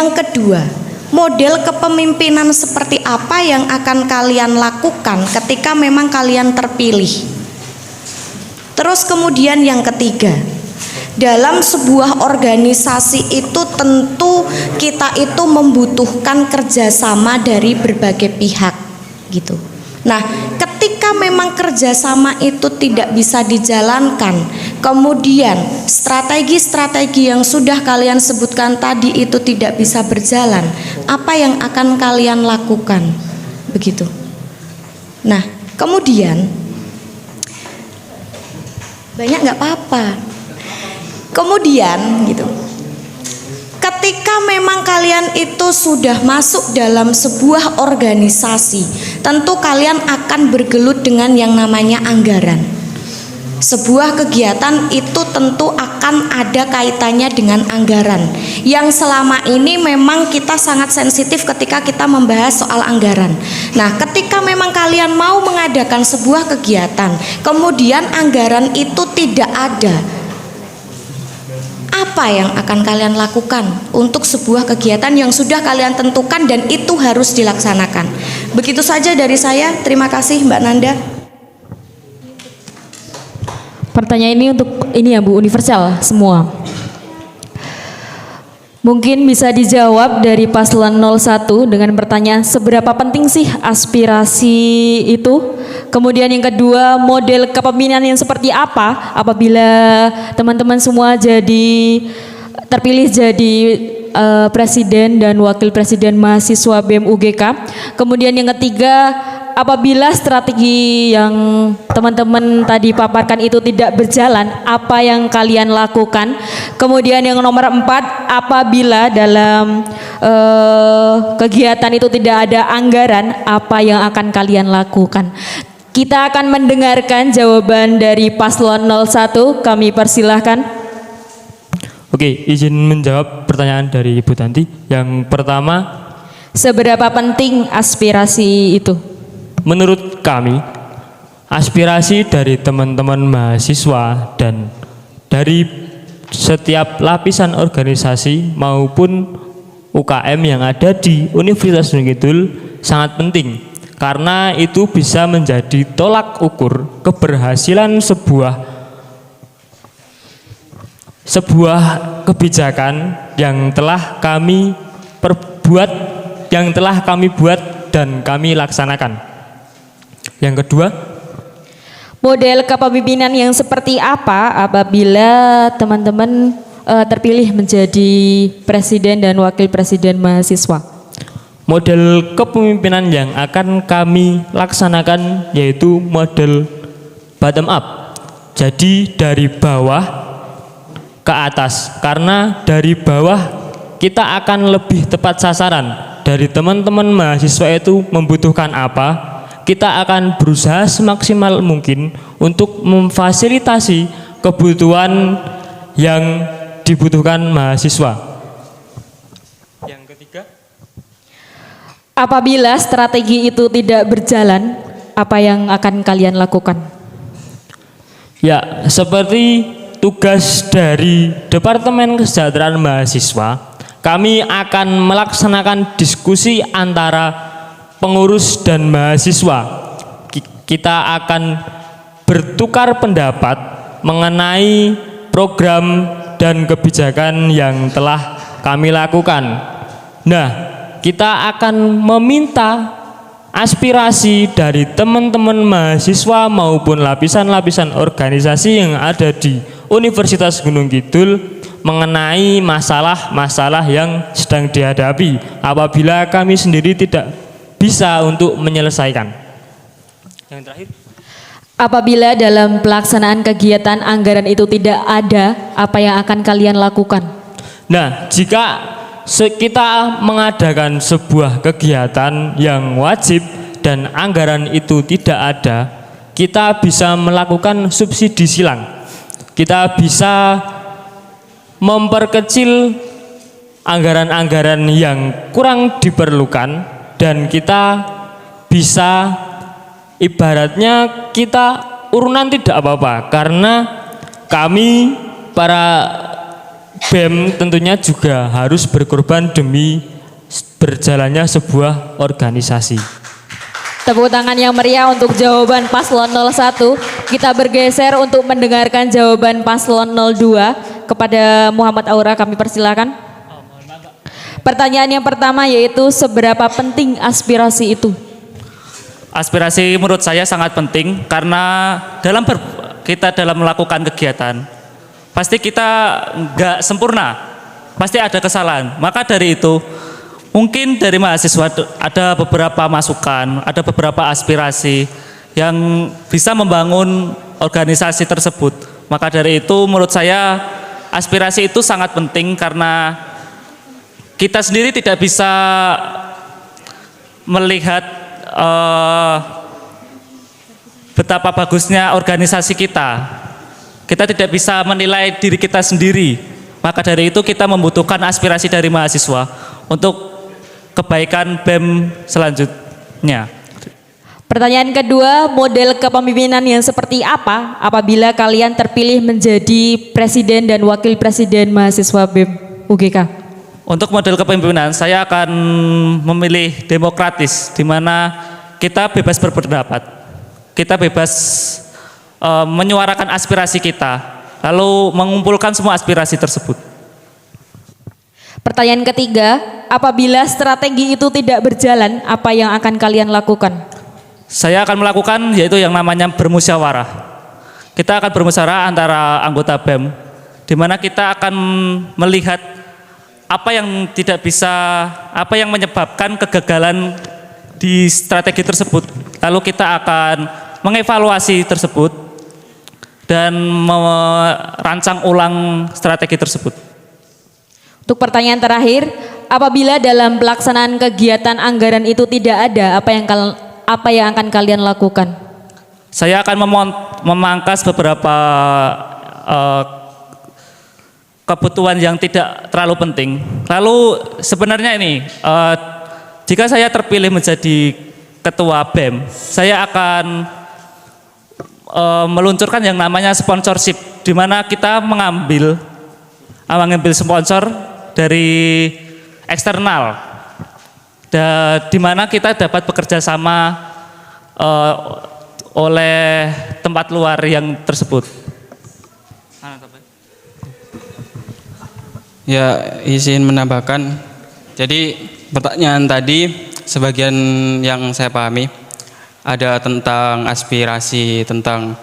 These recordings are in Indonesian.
Yang kedua, model kepemimpinan seperti apa yang akan kalian lakukan ketika memang kalian terpilih. Terus kemudian yang ketiga, dalam sebuah organisasi itu tentu kita itu membutuhkan kerjasama dari berbagai pihak gitu. Nah, ketika memang kerjasama itu tidak bisa dijalankan, kemudian strategi-strategi yang sudah kalian sebutkan tadi itu tidak bisa berjalan, apa yang akan kalian lakukan? Begitu. Nah, kemudian banyak nggak apa-apa. Kemudian gitu, ketika memang kalian itu sudah masuk dalam sebuah organisasi, tentu kalian akan bergelut dengan yang namanya anggaran. Sebuah kegiatan itu tentu akan ada kaitannya dengan anggaran, yang selama ini memang kita sangat sensitif ketika kita membahas soal anggaran. Nah, ketika memang kalian mau mengadakan sebuah kegiatan, kemudian anggaran itu tidak ada, apa yang akan kalian lakukan untuk sebuah kegiatan yang sudah kalian tentukan dan itu harus dilaksanakan? Begitu saja dari saya. Terima kasih Mbak Nanda. Pertanyaan ini untuk ini ya Bu, universal semua. Mungkin bisa dijawab dari paslon 01 dengan pertanyaan seberapa penting sih aspirasi itu? Kemudian yang kedua, model kepemimpinan yang seperti apa apabila teman-teman semua terpilih jadi presiden dan wakil presiden mahasiswa BEM UGK. Kemudian yang ketiga, apabila strategi yang teman-teman tadi paparkan itu tidak berjalan, apa yang kalian lakukan? Kemudian yang nomor 4, apabila dalam kegiatan itu tidak ada anggaran, apa yang akan kalian lakukan? Kita akan mendengarkan jawaban dari paslon 01, kami persilahkan. Oke, izin menjawab pertanyaan dari Ibu Tanti. Yang pertama, seberapa penting aspirasi itu? Menurut kami, aspirasi dari teman-teman mahasiswa dan dari setiap lapisan organisasi maupun UKM yang ada di Universitas Gunung Kidul sangat penting, karena itu bisa menjadi tolak ukur keberhasilan sebuah kebijakan yang telah kami buat dan kami laksanakan. Yang kedua, model kepemimpinan yang seperti apa apabila teman-teman terpilih menjadi presiden dan wakil presiden mahasiswa? Model kepemimpinan yang akan kami laksanakan yaitu model bottom up. Jadi dari bawah ke atas, karena dari bawah kita akan lebih tepat sasaran. Dari teman-teman mahasiswa itu membutuhkan apa, kita akan berusaha semaksimal mungkin untuk memfasilitasi kebutuhan yang dibutuhkan mahasiswa. Yang ketiga, apabila strategi itu tidak berjalan, apa yang akan kalian lakukan? Ya, seperti tugas dari Departemen Kesejahteraan Mahasiswa, kami akan melaksanakan diskusi antara pengurus dan mahasiswa. Kita akan bertukar pendapat mengenai program dan kebijakan yang telah kami lakukan. Nah, kita akan meminta aspirasi dari teman-teman mahasiswa maupun lapisan-lapisan organisasi yang ada di Universitas Gunung Kidul mengenai masalah-masalah yang sedang dihadapi apabila kami sendiri tidak bisa untuk menyelesaikan. Yang terakhir, apabila dalam pelaksanaan kegiatan anggaran itu tidak ada, apa yang akan kalian lakukan? Nah, jika kita mengadakan sebuah kegiatan yang wajib dan anggaran itu tidak ada, kita bisa melakukan subsidi silang. Kita bisa memperkecil anggaran-anggaran yang kurang diperlukan, dan kita bisa ibaratnya kita urunan tidak apa-apa, karena kami para BEM tentunya juga harus berkorban demi berjalannya sebuah organisasi. Tepuk tangan yang meriah untuk jawaban paslon 01. Kita bergeser untuk mendengarkan jawaban paslon 02. Kepada Muhammad Aura kami persilakan. Pertanyaan yang pertama yaitu seberapa penting aspirasi itu? Aspirasi menurut saya sangat penting karena kita dalam melakukan kegiatan pasti kita nggak sempurna, pasti ada kesalahan. Maka dari itu mungkin dari mahasiswa ada beberapa masukan, ada beberapa aspirasi yang bisa membangun organisasi tersebut. Maka dari itu menurut saya aspirasi itu sangat penting karena kita sendiri tidak bisa melihat betapa bagusnya organisasi kita. Kita tidak bisa menilai diri kita sendiri. Maka dari itu kita membutuhkan aspirasi dari mahasiswa untuk kebaikan BEM selanjutnya. Pertanyaan kedua, model kepemimpinan yang seperti apa apabila kalian terpilih menjadi presiden dan wakil presiden mahasiswa BEM UGK? Untuk model kepemimpinan saya akan memilih demokratis, di mana kita bebas berpendapat, kita bebas menyuarakan aspirasi kita, lalu mengumpulkan semua aspirasi tersebut. Pertanyaan ketiga, apabila strategi itu tidak berjalan, apa yang akan kalian lakukan? Saya akan melakukan yaitu yang namanya bermusyawarah. Kita akan bermusyawarah antara anggota BEM, di mana kita akan melihat apa yang tidak bisa, apa yang menyebabkan kegagalan di strategi tersebut. Lalu kita akan mengevaluasi tersebut dan merancang ulang strategi tersebut. Untuk pertanyaan terakhir, apabila dalam pelaksanaan kegiatan anggaran itu tidak ada, apa yang akan kalian lakukan? Saya akan memangkas beberapa kebutuhan yang tidak terlalu penting. Lalu sebenarnya ini, jika saya terpilih menjadi ketua BEM, saya akan meluncurkan yang namanya sponsorship, di mana kita mengambil sponsor dari eksternal, di mana kita dapat bekerja sama oleh tempat luar yang tersebut. Ya, izin menambahkan. Jadi pertanyaan tadi sebagian yang saya pahami ada tentang aspirasi, tentang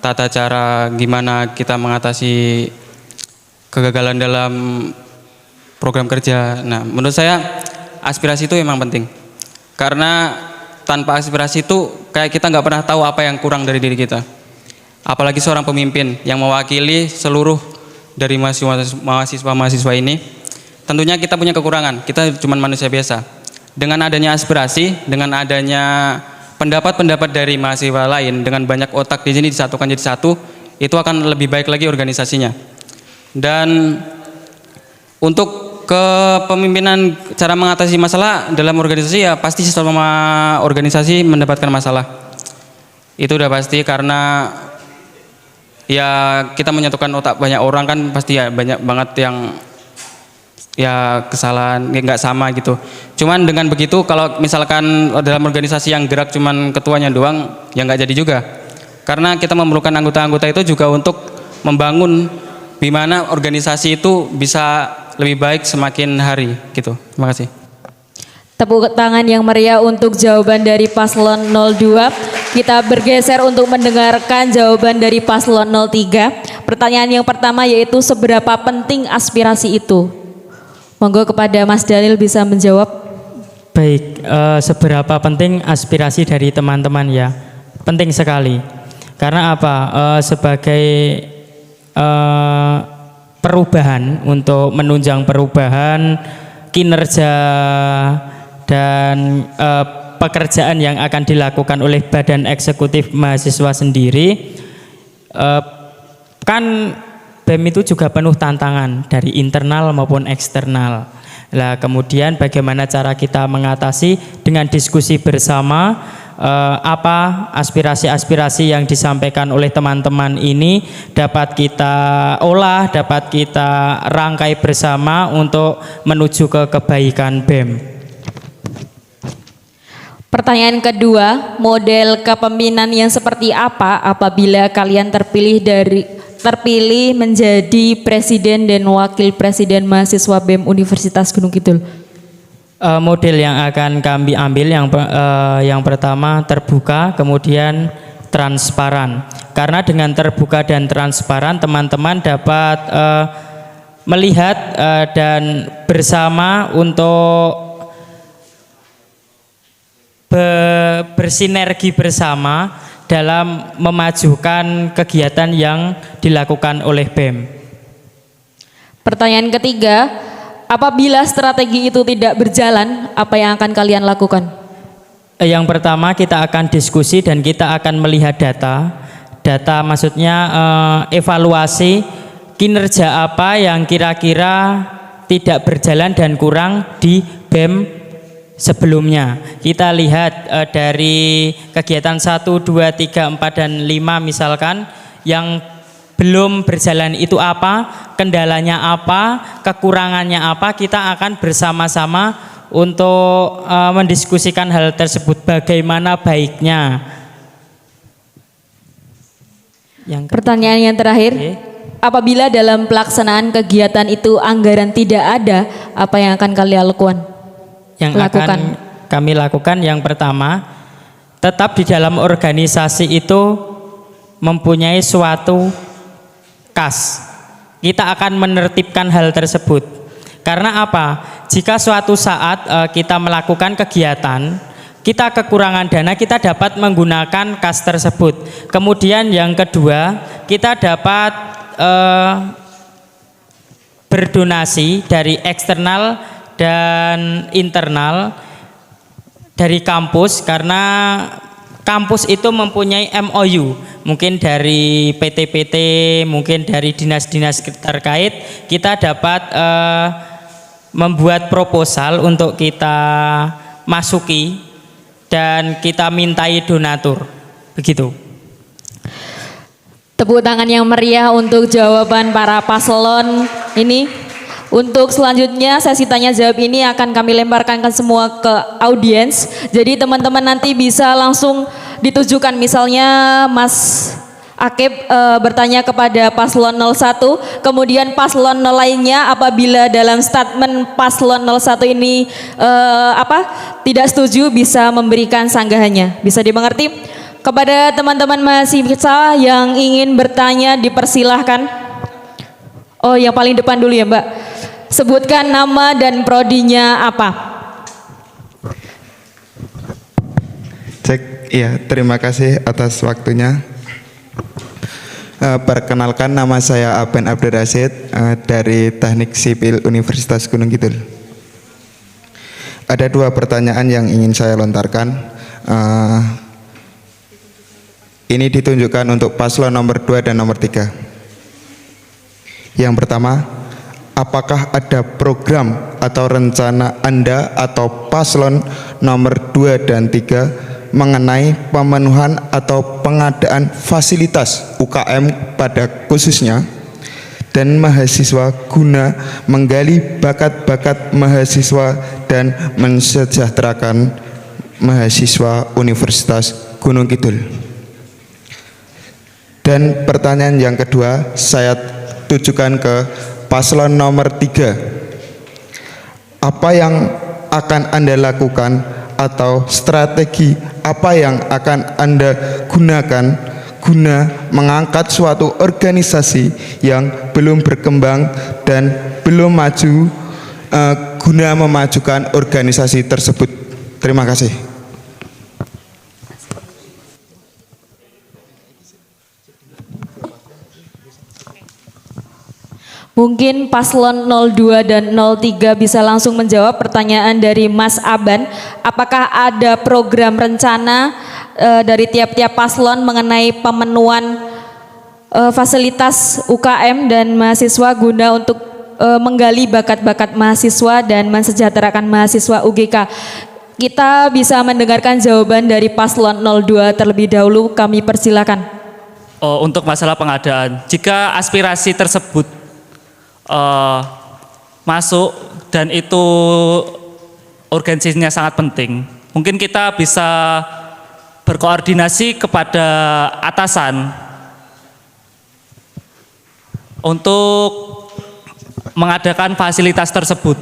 tata cara gimana kita mengatasi kegagalan dalam program kerja. Nah, menurut saya aspirasi itu memang penting. Karena tanpa aspirasi itu kayak kita nggak pernah tahu apa yang kurang dari diri kita. Apalagi seorang pemimpin yang mewakili seluruh dari mahasiswa ini, tentunya kita punya kekurangan, kita cuma manusia biasa. Dengan adanya aspirasi, dengan adanya pendapat-pendapat dari mahasiswa lain, dengan banyak otak di sini disatukan jadi satu, itu akan lebih baik lagi organisasinya. Dan untuk kepemimpinan, cara mengatasi masalah dalam organisasi, ya pasti semua organisasi mendapatkan masalah. Itu udah pasti, karena ya kita menyatukan otak banyak orang kan pasti ya banyak banget yang ya kesalahan nggak sama gitu. Cuman dengan begitu kalau misalkan dalam organisasi yang gerak cuman ketuanya doang ya nggak jadi juga. Karena kita memerlukan anggota-anggota itu juga untuk membangun gimana organisasi itu bisa lebih baik semakin hari gitu. Terima kasih. Tepuk tangan yang meriah untuk jawaban dari paslon 02. Kita bergeser untuk mendengarkan jawaban dari paslon 03. Pertanyaan yang pertama yaitu seberapa penting aspirasi itu? Monggo kepada Mas Dalil bisa menjawab. Baik, seberapa penting aspirasi dari teman-teman ya? Penting sekali. Karena apa? Sebagai perubahan, untuk menunjang perubahan kinerja dan pekerjaan yang akan dilakukan oleh badan eksekutif mahasiswa sendiri, kan BEM itu juga penuh tantangan dari internal maupun eksternal. Nah, kemudian bagaimana cara kita mengatasi dengan diskusi bersama, apa aspirasi-aspirasi yang disampaikan oleh teman-teman ini dapat kita olah, dapat kita rangkai bersama untuk menuju ke kebaikan BEM. Pertanyaan kedua, model kepemimpinan yang seperti apa apabila kalian terpilih menjadi presiden dan wakil presiden mahasiswa BEM Universitas Gunung Kidul? Model yang akan kami ambil yang pertama terbuka, kemudian transparan. Karena dengan terbuka dan transparan teman-teman dapat melihat dan bersama untuk bersinergi bersama dalam memajukan kegiatan yang dilakukan oleh BEM. Pertanyaan ketiga, apabila strategi itu tidak berjalan, apa yang akan kalian lakukan? Yang pertama kita akan diskusi dan kita akan melihat data. Data maksudnya evaluasi kinerja apa yang kira-kira tidak berjalan dan kurang di BEM sebelumnya. Kita lihat dari kegiatan 1, 2, 3, 4, dan 5 misalkan yang belum berjalan itu apa, kendalanya apa, kekurangannya apa, kita akan bersama-sama untuk mendiskusikan hal tersebut, bagaimana baiknya. Pertanyaan yang terakhir, apabila dalam pelaksanaan kegiatan itu anggaran tidak ada, apa yang akan kalian lakukan? Yang akan kami lakukan yang pertama, tetap di dalam organisasi itu mempunyai suatu kas. Kita akan menertibkan hal tersebut. Karena apa? Jika suatu saat kita melakukan kegiatan, kita kekurangan dana, kita dapat menggunakan kas tersebut. Kemudian yang kedua, kita dapat berdonasi dari eksternal dan internal dari kampus, karena kampus itu mempunyai MOU, mungkin dari PT-PT, mungkin dari dinas-dinas terkait. Kita dapat membuat proposal untuk kita masuki dan kita mintai donatur, begitu. Tepuk tangan yang meriah untuk jawaban para paslon ini. Untuk selanjutnya sesi tanya jawab ini akan kami lemparkan ke semua ke audiens. Jadi teman-teman nanti bisa langsung ditujukan, misalnya Mas Akib bertanya kepada paslon 01, kemudian paslon lainnya apabila dalam statement paslon 01 ini tidak setuju bisa memberikan sanggahannya. Bisa dimengerti? Kepada teman-teman mahasiswa yang ingin bertanya dipersilahkan. Oh, yang paling depan dulu ya, Mbak. Sebutkan nama dan prodinya apa. Cek, iya, terima kasih atas waktunya. Perkenalkan, nama saya Aben Abdul Rashid dari Teknik Sipil Universitas Gunung Kidul. Ada 2 pertanyaan yang ingin saya lontarkan. Ini ditunjukkan untuk paslon nomor 2 dan nomor 3. Yang pertama, apakah ada program atau rencana Anda atau paslon nomor 2 dan 3 mengenai pemenuhan atau pengadaan fasilitas UKM pada khususnya dan mahasiswa guna menggali bakat-bakat mahasiswa dan mensejahterakan mahasiswa Universitas Gunung Kidul? Dan pertanyaan yang kedua saya tujukan ke paslon nomor 3. Apa yang akan Anda lakukan atau strategi apa yang akan Anda gunakan guna mengangkat suatu organisasi yang belum berkembang dan belum maju guna memajukan organisasi tersebut? Terima kasih. Mungkin paslon 02 dan 03 bisa langsung menjawab pertanyaan dari Mas Aban. Apakah ada program rencana dari tiap-tiap paslon mengenai pemenuhan fasilitas UKM dan mahasiswa guna untuk menggali bakat-bakat mahasiswa dan mensejahterakan mahasiswa UGK? Kita bisa mendengarkan jawaban dari paslon 02 terlebih dahulu, kami persilakan. Untuk masalah pengadaan, jika aspirasi tersebut masuk dan itu urgensinya sangat penting, mungkin kita bisa berkoordinasi kepada atasan untuk mengadakan fasilitas tersebut.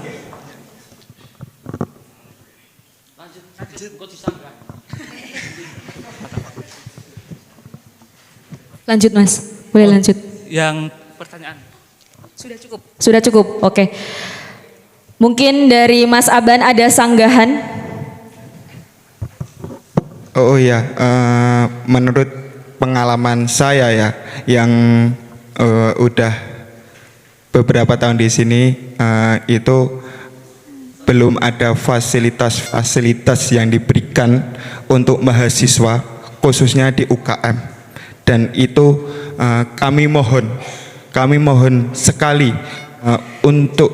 Lanjut Mas, boleh lanjut. Yang pertanyaan. Sudah cukup, oke. Mungkin dari Mas Aban ada sanggahan? Oh iya, menurut pengalaman saya ya, yang udah beberapa tahun di sini, itu belum ada fasilitas-fasilitas yang diberikan untuk mahasiswa, khususnya di UKM. Dan itu kami mohon sekali untuk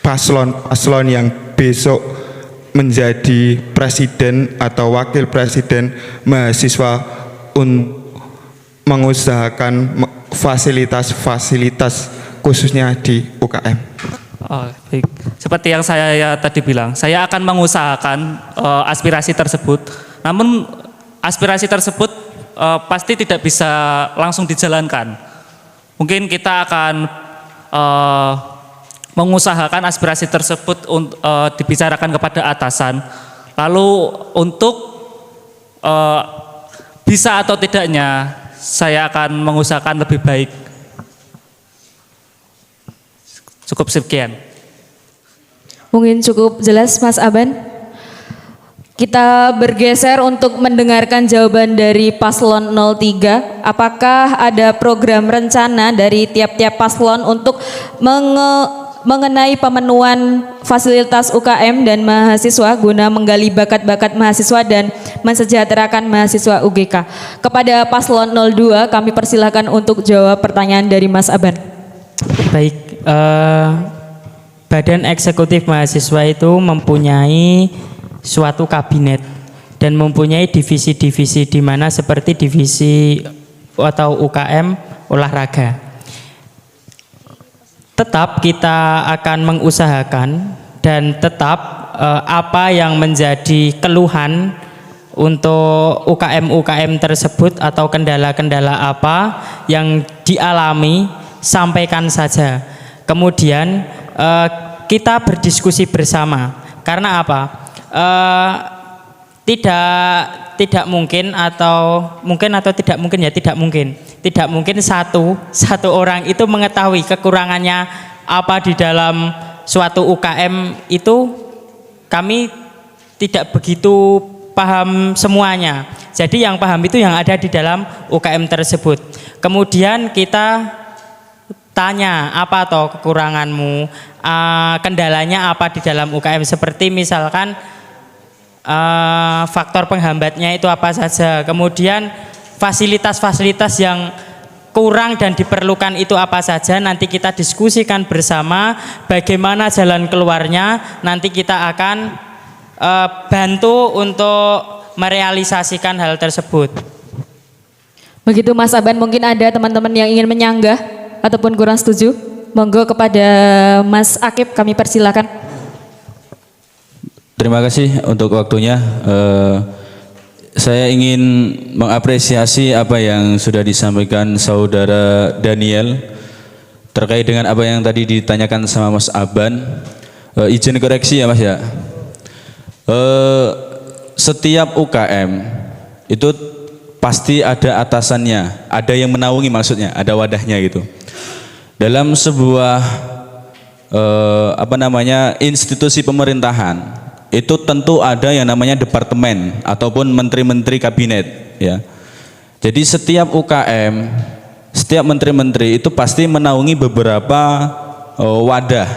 paslon-paslon yang besok menjadi presiden atau wakil presiden mahasiswa mengusahakan fasilitas-fasilitas khususnya di UKM. Baik. Seperti yang saya tadi bilang, saya akan mengusahakan aspirasi tersebut. Namun aspirasi tersebut pasti tidak bisa langsung dijalankan. Mungkin kita akan mengusahakan aspirasi tersebut dibicarakan kepada atasan. Lalu untuk bisa atau tidaknya, saya akan mengusahakan lebih baik. Cukup sekian. Mungkin cukup jelas Mas Aban. Kita bergeser untuk mendengarkan jawaban dari paslon 03. Apakah ada program rencana dari tiap-tiap paslon untuk mengenai pemenuhan fasilitas UKM dan mahasiswa guna menggali bakat-bakat mahasiswa dan mensejahterakan mahasiswa UGK? Kepada paslon 02 kami persilakan untuk jawab pertanyaan dari Mas Aban. Baik, Badan Eksekutif Mahasiswa itu mempunyai suatu kabinet dan mempunyai divisi-divisi di mana seperti divisi atau UKM olahraga. Tetap kita akan mengusahakan dan tetap apa yang menjadi keluhan untuk UKM-UKM tersebut atau kendala-kendala apa yang dialami, sampaikan saja. Kemudian kita berdiskusi bersama. Karena apa? Tidak mungkin atau tidak mungkin satu orang itu mengetahui kekurangannya apa di dalam suatu UKM itu. Kami tidak begitu paham semuanya. Jadi yang paham itu yang ada di dalam UKM tersebut. Kemudian kita tanya, apa toh kekuranganmu, kendalanya apa di dalam UKM, seperti misalkan faktor penghambatnya itu apa saja, kemudian fasilitas-fasilitas yang kurang dan diperlukan itu apa saja. Nanti kita diskusikan bersama bagaimana jalan keluarnya. Nanti kita akan bantu untuk merealisasikan hal tersebut. Begitu Mas Aban. Mungkin ada teman-teman yang ingin menyanggah ataupun kurang setuju. Monggo kepada Mas Akib kami persilakan. Terima kasih untuk waktunya. Saya ingin mengapresiasi apa yang sudah disampaikan Saudara Daniel terkait dengan apa yang tadi ditanyakan sama Mas Aban. Izin koreksi ya Mas ya. Setiap UKM itu pasti ada atasannya, ada yang menaungi, maksudnya ada wadahnya gitu. Dalam sebuah institusi pemerintahan itu tentu ada yang namanya departemen ataupun menteri-menteri kabinet ya. Jadi setiap UKM, setiap menteri-menteri itu pasti menaungi beberapa wadah,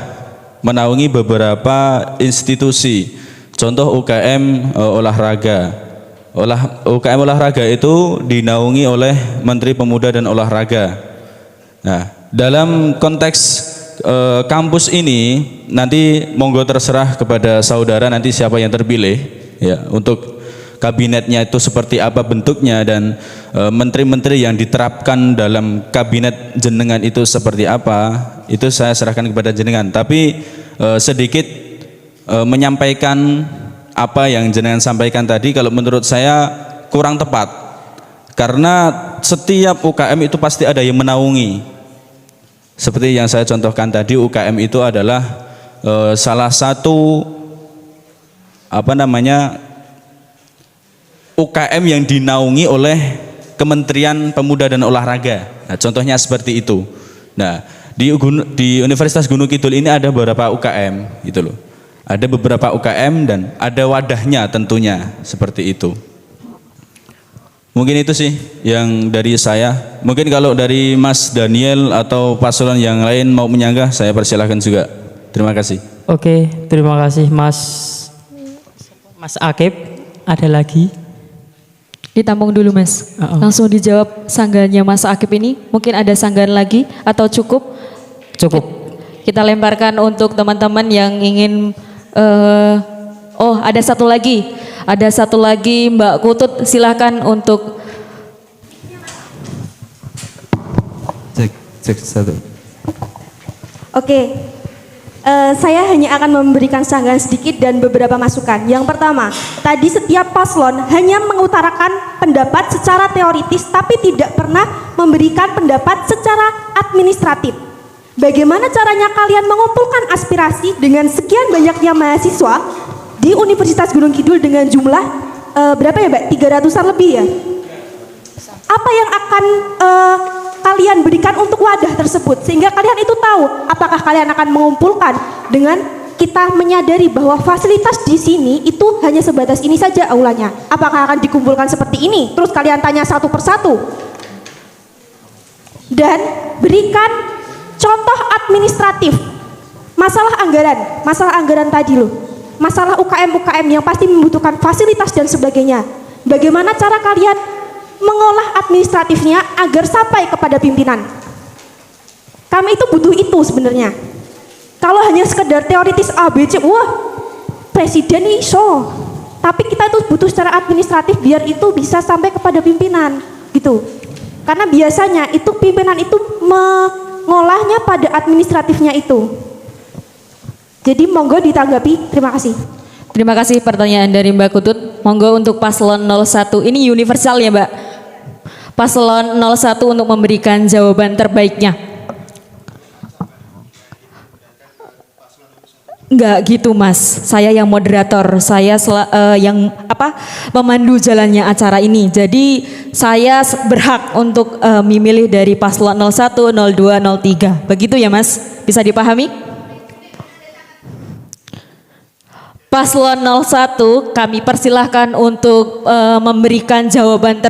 menaungi beberapa institusi. Contoh UKM olahraga. UKM olahraga itu dinaungi oleh Menteri Pemuda dan Olahraga. Nah, dalam konteks kampus ini nanti monggo terserah kepada saudara nanti siapa yang terpilih ya untuk kabinetnya itu seperti apa bentuknya dan menteri-menteri yang diterapkan dalam kabinet jenengan itu seperti apa itu saya serahkan kepada jenengan. Tapi sedikit menyampaikan apa yang jenengan sampaikan tadi kalau menurut saya kurang tepat karena setiap UKM itu pasti ada yang menaungi. Seperti yang saya contohkan tadi, UKM itu adalah salah satu UKM yang dinaungi oleh Kementerian Pemuda dan Olahraga. Nah, contohnya seperti itu. Nah, di Universitas Gunung Kidul ini ada beberapa UKM, gitu loh. Ada beberapa UKM dan ada wadahnya tentunya seperti itu. Mungkin itu sih yang dari saya. Mungkin kalau dari Mas Daniel atau paslon yang lain mau menyanggah, saya persilahkan juga. Terima kasih. Oke, terima kasih Mas Akib. Ada lagi? Ditampung dulu Mas. Langsung dijawab sanggahannya Mas Akib ini. Mungkin ada sanggahan lagi atau cukup? Cukup. Kita lemparkan untuk teman-teman yang ingin oh, ada satu lagi. Ada satu lagi Mbak Kutut, silahkan untuk cek satu. Oke, saya hanya akan memberikan sanggahan sedikit dan beberapa masukan. Yang pertama, tadi setiap paslon hanya mengutarakan pendapat secara teoritis tapi tidak pernah memberikan pendapat secara administratif. Bagaimana caranya kalian mengumpulkan aspirasi dengan sekian banyaknya mahasiswa di Universitas Gunung Kidul dengan jumlah berapa ya Mbak? 300-an lebih ya? Apa yang akan kalian berikan untuk wadah tersebut sehingga kalian itu tahu apakah kalian akan mengumpulkan dengan kita menyadari bahwa fasilitas di sini itu hanya sebatas ini saja aulanya. Apakah akan dikumpulkan seperti ini? Terus kalian tanya satu persatu. Dan berikan contoh administratif. Masalah anggaran tadi loh. Masalah UKM yang pasti membutuhkan fasilitas dan sebagainya. Bagaimana cara kalian mengolah administratifnya agar sampai kepada pimpinan? Kami itu butuh itu sebenarnya. Kalau hanya sekedar teoritis ABC, wah presiden iso. Tapi kita itu butuh secara administratif biar itu bisa sampai kepada pimpinan, gitu. Karena biasanya itu pimpinan itu mengolahnya pada administratifnya itu. Jadi monggo ditanggapi, terima kasih. Terima kasih pertanyaan dari Mbak Kutut. Monggo untuk paslon 01, ini universal ya Mbak. Paslon 01 untuk memberikan jawaban terbaiknya. Enggak gitu Mas, saya yang moderator, saya yang memandu jalannya acara ini. Jadi saya berhak untuk memilih dari paslon 01, 02, 03. Begitu ya Mas, bisa dipahami? Paslon 01 kami persilahkan untuk memberikan jawaban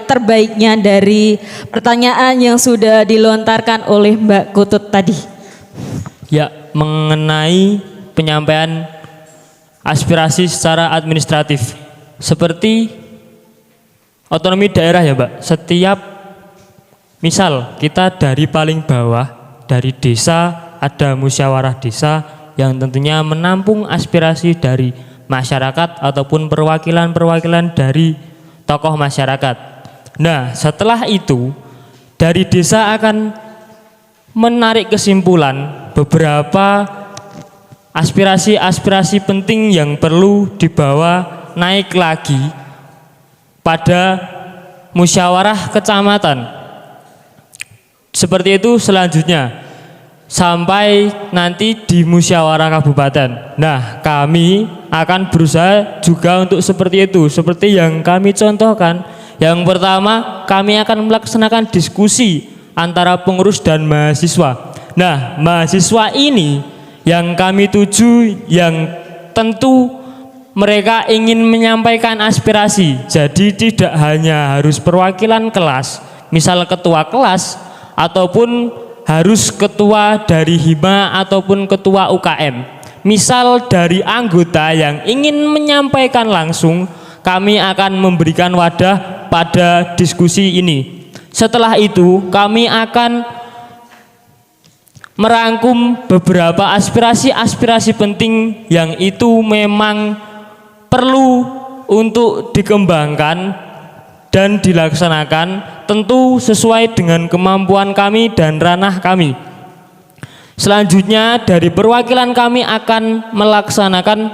terbaiknya dari pertanyaan yang sudah dilontarkan oleh Mbak Kutut tadi. Ya, mengenai penyampaian aspirasi secara administratif seperti otonomi daerah ya Mbak. Setiap misal kita dari paling bawah, dari desa ada musyawarah desa yang tentunya menampung aspirasi dari masyarakat ataupun perwakilan-perwakilan dari tokoh masyarakat. Nah, setelah itu dari desa akan menarik kesimpulan beberapa aspirasi-aspirasi penting yang perlu dibawa naik lagi pada musyawarah kecamatan. Seperti itu selanjutnya. Sampai nanti di musyawarah kabupaten. Nah, kami akan berusaha juga untuk seperti itu. Seperti yang kami contohkan. Yang pertama, kami akan melaksanakan diskusi antara pengurus dan mahasiswa. Nah, mahasiswa ini yang kami tuju yang tentu mereka ingin menyampaikan aspirasi. Jadi tidak hanya harus perwakilan kelas, misal ketua kelas ataupun harus ketua dari Hima ataupun ketua UKM. Misal dari anggota yang ingin menyampaikan langsung, kami akan memberikan wadah pada diskusi ini. Setelah itu kami akan merangkum beberapa aspirasi-aspirasi penting yang itu memang perlu untuk dikembangkan dan dilaksanakan, tentu sesuai dengan kemampuan kami dan ranah kami. Selanjutnya dari perwakilan kami akan melaksanakan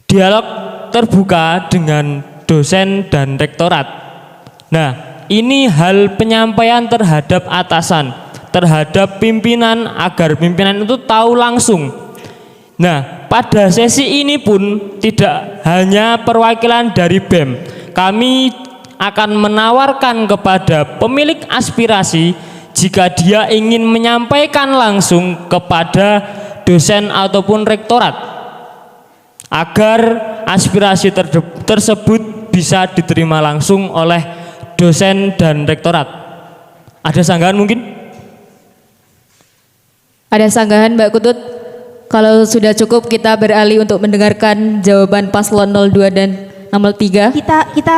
dialog terbuka dengan dosen dan rektorat. Nah, ini hal penyampaian terhadap atasan, terhadap pimpinan, agar pimpinan itu tahu langsung. Nah, pada sesi ini pun tidak hanya perwakilan dari BEM, kami akan menawarkan kepada pemilik aspirasi jika dia ingin menyampaikan langsung kepada dosen ataupun rektorat, agar aspirasi tersebut bisa diterima langsung oleh dosen dan rektorat. Ada sanggahan mungkin? Ada sanggahan Mbak Kutut? Kalau sudah cukup kita beralih untuk mendengarkan jawaban paslon 02 dan nomor 3. Kita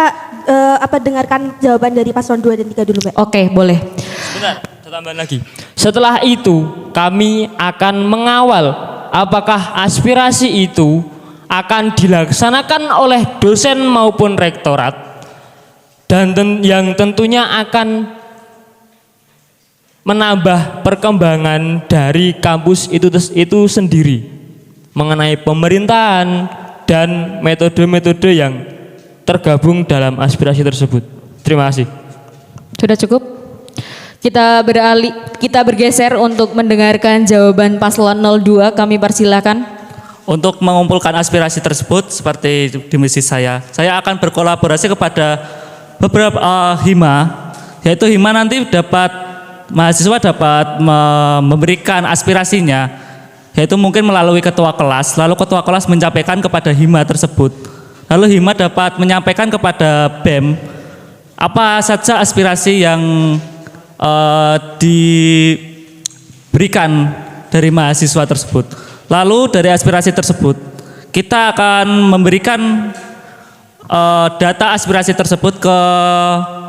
dengarkan jawaban dari paslon 2 dan 3 dulu, Mbak. Oke, boleh. Sebentar, saya tambahan lagi. Setelah itu kami akan mengawal apakah aspirasi itu akan dilaksanakan oleh dosen maupun rektorat, dan yang tentunya akan menambah perkembangan dari kampus itu sendiri mengenai pemerintahan dan metode-metode yang tergabung dalam aspirasi tersebut. Terima kasih. Sudah cukup? Kita bergeser untuk mendengarkan jawaban paslon 02. Kami persilakan. Untuk mengumpulkan aspirasi tersebut seperti di misi saya akan berkolaborasi kepada beberapa hima, yaitu hima nanti mahasiswa dapat memberikan aspirasinya, yaitu mungkin melalui ketua kelas, lalu ketua kelas menyampaikan kepada hima tersebut, lalu hima dapat menyampaikan kepada BEM apa saja aspirasi yang diberikan dari mahasiswa tersebut. Lalu dari aspirasi tersebut kita akan memberikan data aspirasi tersebut ke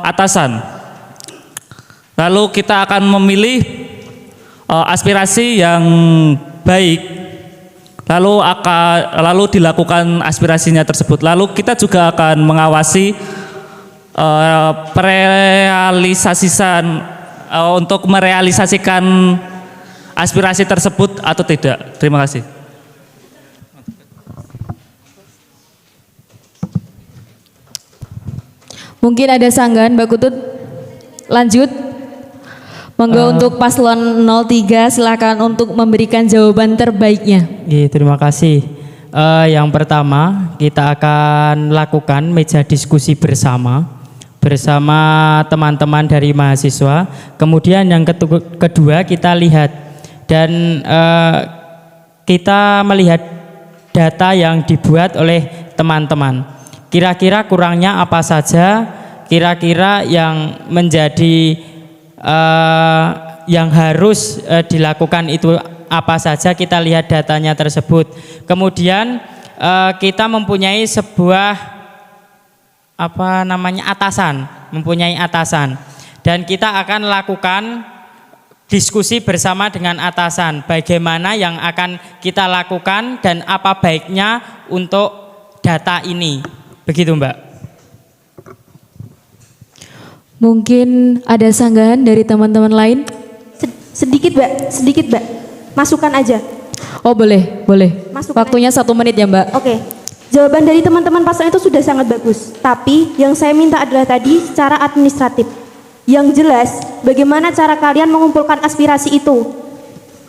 atasan. Lalu kita akan memilih aspirasi yang baik, lalu dilakukan aspirasinya tersebut. Lalu kita juga akan mengawasi untuk merealisasikan aspirasi tersebut atau tidak. Terima kasih. Mungkin ada sanggahan Mbak Kutut? Lanjut. Monggo untuk paslon 03 silakan untuk memberikan jawaban terbaiknya. Terima kasih. Yang pertama kita akan lakukan meja diskusi bersama teman-teman dari mahasiswa. Kemudian yang kedua kita lihat dan kita melihat data yang dibuat oleh teman-teman. Kira-kira kurangnya apa saja? Kira-kira yang menjadi yang harus dilakukan itu apa saja? Kita lihat datanya tersebut. Kemudian kita mempunyai sebuah mempunyai atasan, dan kita akan lakukan diskusi bersama dengan atasan. Bagaimana yang akan kita lakukan dan apa baiknya untuk data ini? Begitu, Mbak. Mungkin ada sanggahan dari teman-teman lain? Sedikit, Mbak. Masukan aja. Oh, boleh. Masukan Waktunya aja. 1 menit ya, Mbak. Oke. Jawaban dari teman-teman paslon itu sudah sangat bagus. Tapi yang saya minta adalah tadi secara administratif. Yang jelas, bagaimana cara kalian mengumpulkan aspirasi itu?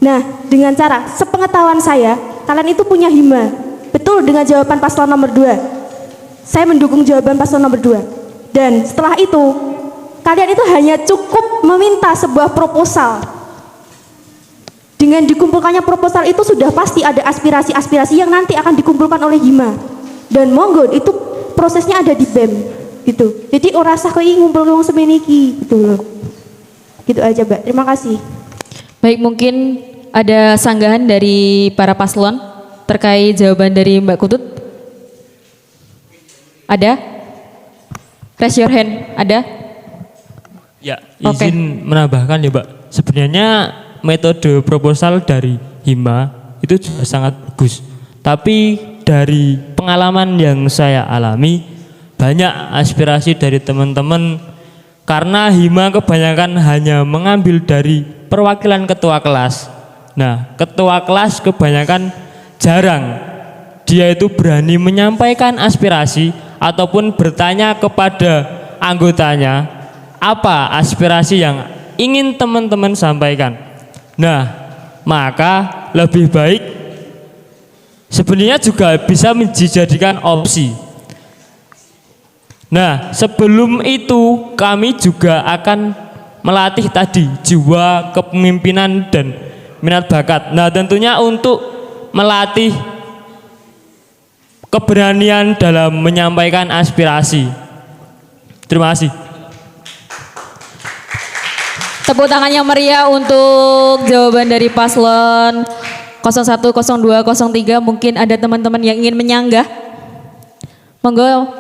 Nah, dengan cara sepengetahuan saya, kalian itu punya hima. Betul dengan jawaban paslon nomor 2. Saya mendukung jawaban paslon nomor 2. Dan setelah itu, kalian itu hanya cukup meminta sebuah proposal. Dengan dikumpulkannya proposal itu sudah pasti ada aspirasi-aspirasi yang nanti akan dikumpulkan oleh hima. Dan monggo itu prosesnya ada di BEM gitu. Jadi ora sah kok ngumpul wong semeniki gitu loh. Gitu aja, Mbak. Terima kasih. Baik, mungkin ada sanggahan dari para paslon terkait jawaban dari Mbak Kutut? Ada? Raise your hand. Ada? Ya, izin menambahkan ya, Mbak. sebenarnya metode proposal dari Hima itu juga sangat bagus. Tapi dari pengalaman yang saya alami, banyak aspirasi dari teman-teman karena Hima kebanyakan hanya mengambil dari perwakilan ketua kelas. Nah, ketua kelas kebanyakan jarang dia itu berani menyampaikan aspirasi ataupun bertanya kepada anggotanya apa aspirasi yang ingin teman-teman sampaikan. Nah, maka lebih baik sebenarnya juga bisa dijadikan opsi. Nah, sebelum itu kami juga akan melatih tadi jiwa kepemimpinan dan minat bakat. Nah, tentunya untuk melatih keberanian dalam menyampaikan aspirasi. Terima kasih. Tepuk tangan yang meriah untuk jawaban dari paslon 01, 02, 03. Mungkin ada teman-teman yang ingin menyanggah. Monggo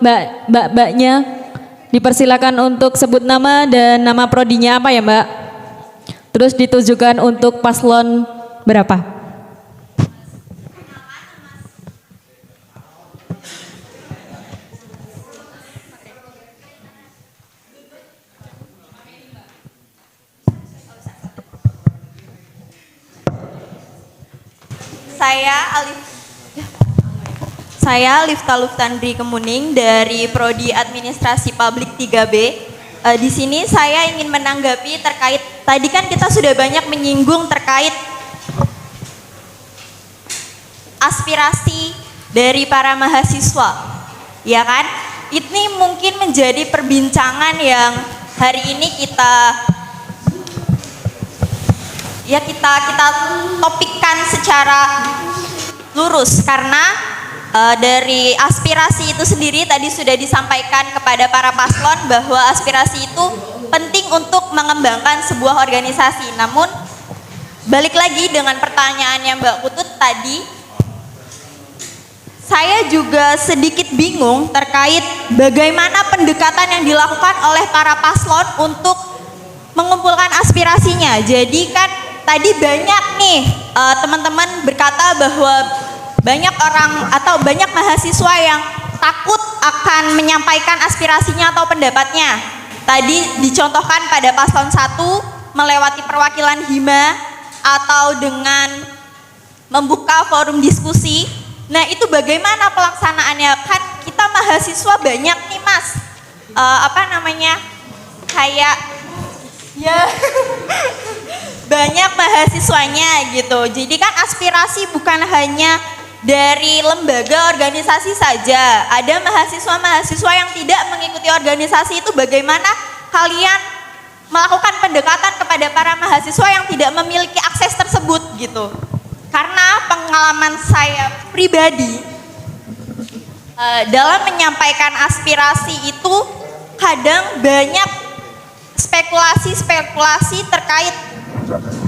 mbaknya dipersilakan untuk sebut nama dan nama prodinya apa ya mbak. Terus ditujukan untuk paslon berapa? Saya Lifta Luftandri Kemuning dari Prodi Administrasi Publik 3B. Di sini saya ingin menanggapi terkait tadi kan kita sudah banyak menyinggung terkait aspirasi dari para mahasiswa, ya kan? Ini mungkin menjadi perbincangan yang hari ini kita topikkan secara lurus karena dari aspirasi itu sendiri tadi sudah disampaikan kepada para paslon bahwa aspirasi itu penting untuk mengembangkan sebuah organisasi. Namun balik lagi dengan pertanyaannya Mbak Putut tadi, saya juga sedikit bingung terkait bagaimana pendekatan yang dilakukan oleh para paslon untuk mengumpulkan aspirasinya. Jadi kan tadi banyak nih teman-teman berkata bahwa banyak orang atau banyak mahasiswa yang takut akan menyampaikan aspirasinya atau pendapatnya. Tadi dicontohkan pada paslon 1 melewati perwakilan Hima atau dengan membuka forum diskusi. Nah, itu bagaimana pelaksanaannya? Kan kita mahasiswa banyak nih Mas. Kayak ya banyak mahasiswanya gitu. Jadi kan aspirasi bukan hanya dari lembaga organisasi saja. Ada mahasiswa-mahasiswa yang tidak mengikuti organisasi, itu bagaimana kalian melakukan pendekatan kepada para mahasiswa yang tidak memiliki akses tersebut gitu. Karena pengalaman saya pribadi dalam menyampaikan aspirasi itu kadang banyak spekulasi-spekulasi terkait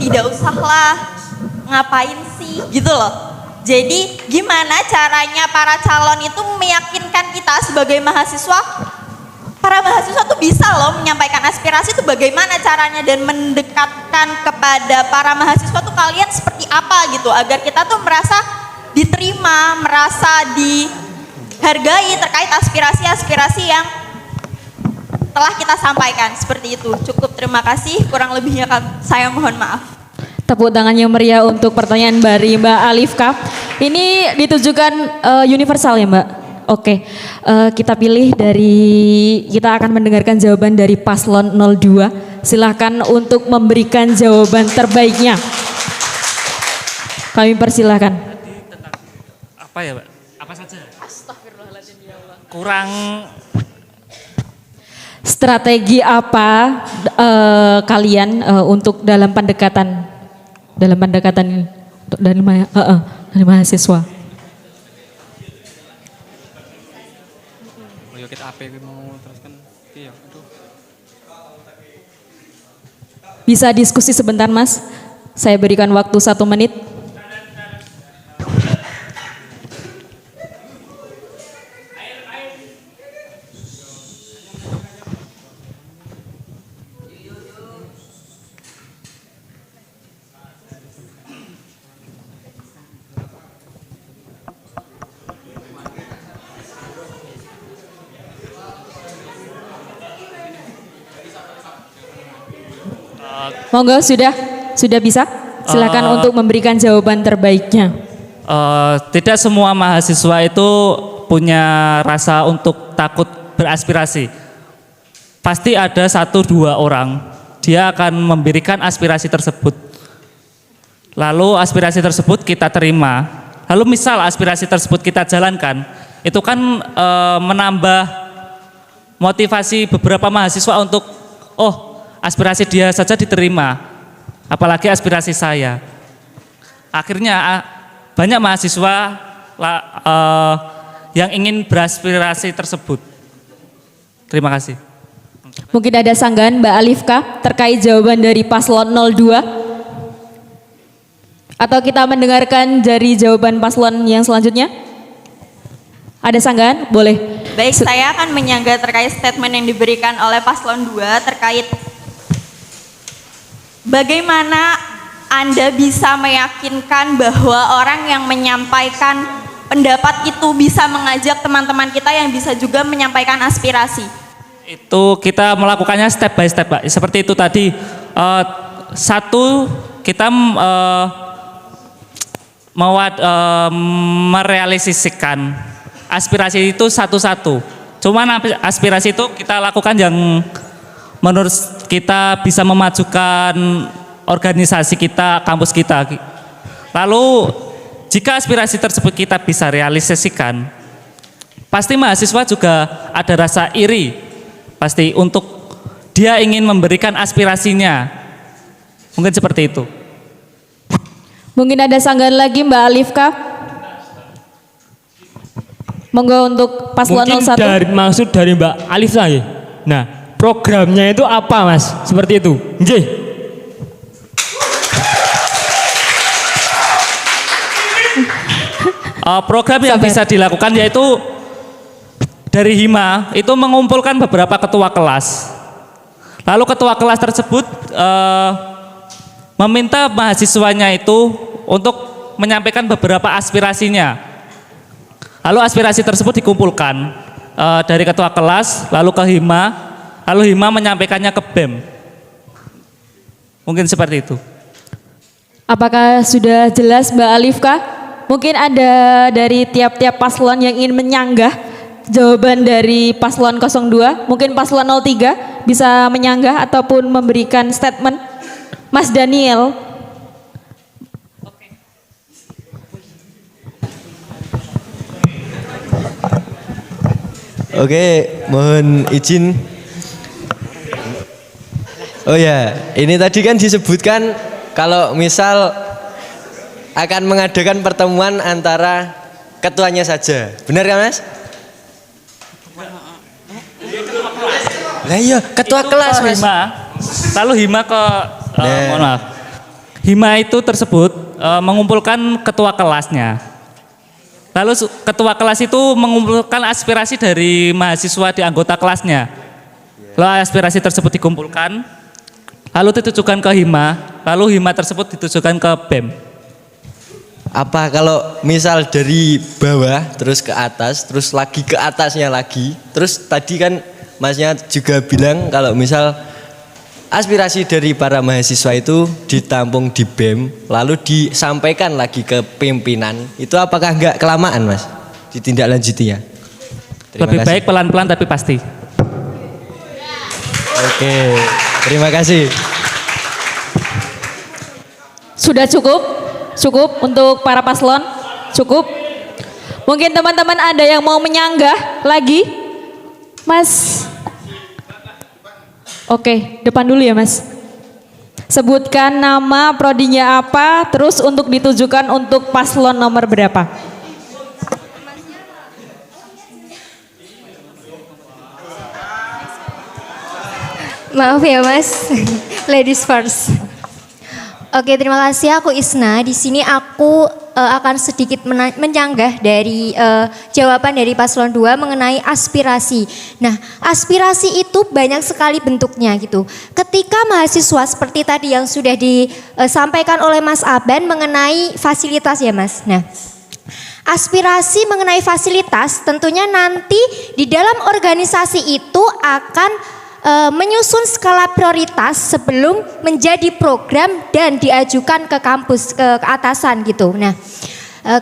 tidak usahlah ngapain sih gitu loh. Jadi gimana caranya para calon itu meyakinkan kita sebagai mahasiswa, para mahasiswa tuh bisa loh menyampaikan aspirasi itu bagaimana caranya dan mendekatkan kepada para mahasiswa tuh kalian seperti apa gitu agar kita tuh merasa diterima, merasa dihargai terkait aspirasi-aspirasi yang telah kita sampaikan seperti itu. Cukup, terima kasih, kurang lebihnya saya mohon maaf. Tepuk tangan yang meriah untuk pertanyaan dari Mbak Alifka. Ini ditujukan universal ya Mbak? Oke, kita pilih kita akan mendengarkan jawaban dari paslon 02. Silahkan untuk memberikan jawaban terbaiknya. Kami persilahkan. Apa ya Mbak? Apa saja? Astagfirullahaladzim ya Allah. Kurang. Strategi apa kalian untuk dalam pendekatan dari mahasiswa? Bisa diskusi sebentar Mas? Saya berikan waktu 1 menit. Monggo sudah bisa. Silakan untuk memberikan jawaban terbaiknya. Tidak semua mahasiswa itu punya rasa untuk takut beraspirasi. Pasti ada 1-2 orang, dia akan memberikan aspirasi tersebut. Lalu aspirasi tersebut kita terima. Lalu misal aspirasi tersebut kita jalankan, itu kan menambah motivasi beberapa mahasiswa untuk, oh aspirasi dia saja diterima, apalagi aspirasi saya. Akhirnya banyak mahasiswa yang ingin beraspirasi tersebut. Terima kasih. Mungkin ada sanggahan Mbak Alifka terkait jawaban dari paslon 02? Atau kita mendengarkan dari jawaban paslon yang selanjutnya? Ada sanggahan? Boleh. Baik, saya akan menyanggah terkait statement yang diberikan oleh paslon 2 terkait bagaimana Anda bisa meyakinkan bahwa orang yang menyampaikan pendapat itu bisa mengajak teman-teman kita yang bisa juga menyampaikan aspirasi. Itu kita melakukannya step by step, Pak. Seperti itu tadi. Satu, kita merealisasikan aspirasi itu satu-satu. Cuman aspirasi itu kita lakukan yang menurut kita bisa memajukan organisasi kita, kampus kita. Lalu jika aspirasi tersebut kita bisa realisasikan, pasti mahasiswa juga ada rasa iri. Pasti untuk dia ingin memberikan aspirasinya. Mungkin seperti itu. Mungkin ada sanggahan lagi Mbak Alifka? Monggo untuk paslon 01. Mungkin maksud dari Mbak Alifka ya. Nah, programnya itu apa Mas? Seperti itu. Nggih. Program yang bisa dilakukan yaitu dari Hima itu mengumpulkan beberapa ketua kelas. Lalu ketua kelas tersebut meminta mahasiswanya itu untuk menyampaikan beberapa aspirasinya. Lalu aspirasi tersebut dikumpulkan dari ketua kelas, lalu ke Hima, lalu Hima menyampaikannya ke BEM. Mungkin seperti itu. Apakah sudah jelas Mbak Alifka? Mungkin ada dari tiap-tiap paslon yang ingin menyanggah jawaban dari paslon 02, mungkin paslon 03 bisa menyanggah ataupun memberikan statement. Mas Daniel. Oke, mohon izin. Oh ya, ini tadi kan disebutkan kalau misal akan mengadakan pertemuan antara ketuanya saja. Benar kan Mas? Lah iya, ketua kelas Mas. Hima, lalu Hima ke mohon maaf. Hima itu tersebut mengumpulkan ketua kelasnya. Lalu ketua kelas itu mengumpulkan aspirasi dari mahasiswa di anggota kelasnya. Lalu aspirasi tersebut dikumpulkan, lalu ditujukan ke Hima, lalu Hima tersebut ditujukan ke BEM. Apa kalau misal dari bawah terus ke atas, terus lagi ke atasnya lagi, terus tadi kan Masnya juga bilang kalau misal aspirasi dari para mahasiswa itu ditampung di BEM lalu disampaikan lagi ke pimpinan, itu apakah enggak kelamaan Mas ditindaklanjutinya? Lebih kasih. Baik pelan-pelan tapi pasti. Oke, terima kasih. Sudah cukup? Cukup untuk para paslon? Cukup? Mungkin teman-teman ada yang mau menyanggah lagi? Mas? Oke, depan dulu ya Mas. Sebutkan nama, prodinya apa, terus untuk ditujukan untuk paslon nomor berapa? Maaf ya Mas, ladies first. Oke, terima kasih. Aku Isna. Di sini aku akan sedikit menyanggah dari jawaban dari paslon 2 mengenai aspirasi. Nah, aspirasi itu banyak sekali bentuknya gitu. Ketika mahasiswa seperti tadi yang sudah disampaikan oleh Mas Aban mengenai fasilitas ya Mas. Nah, aspirasi mengenai fasilitas tentunya nanti di dalam organisasi itu akan menyusun skala prioritas sebelum menjadi program dan diajukan ke kampus, ke atasan gitu. Nah,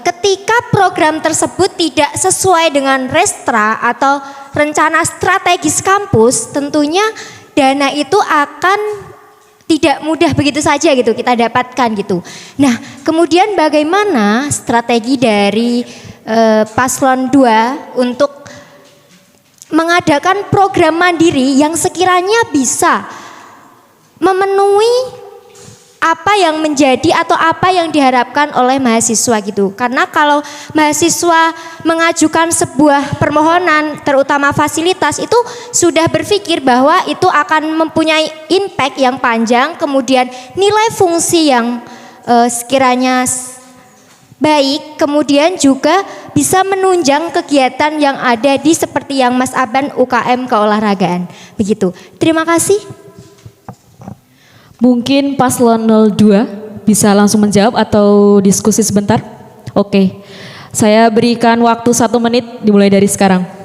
ketika program tersebut tidak sesuai dengan restra atau rencana strategis kampus, tentunya dana itu akan tidak mudah begitu saja gitu kita dapatkan gitu. Nah, kemudian bagaimana strategi dari paslon 2 untuk mengadakan program mandiri yang sekiranya bisa memenuhi apa yang menjadi atau apa yang diharapkan oleh mahasiswa gitu. Karena kalau mahasiswa mengajukan sebuah permohonan terutama fasilitas itu sudah berpikir bahwa itu akan mempunyai impact yang panjang, kemudian nilai fungsi yang sekiranya baik, kemudian juga bisa menunjang kegiatan yang ada di seperti yang Mas Aban UKM keolahragaan. Begitu. Terima kasih. Mungkin paslon 02 bisa langsung menjawab atau diskusi sebentar? Oke, saya berikan waktu 1 menit dimulai dari sekarang.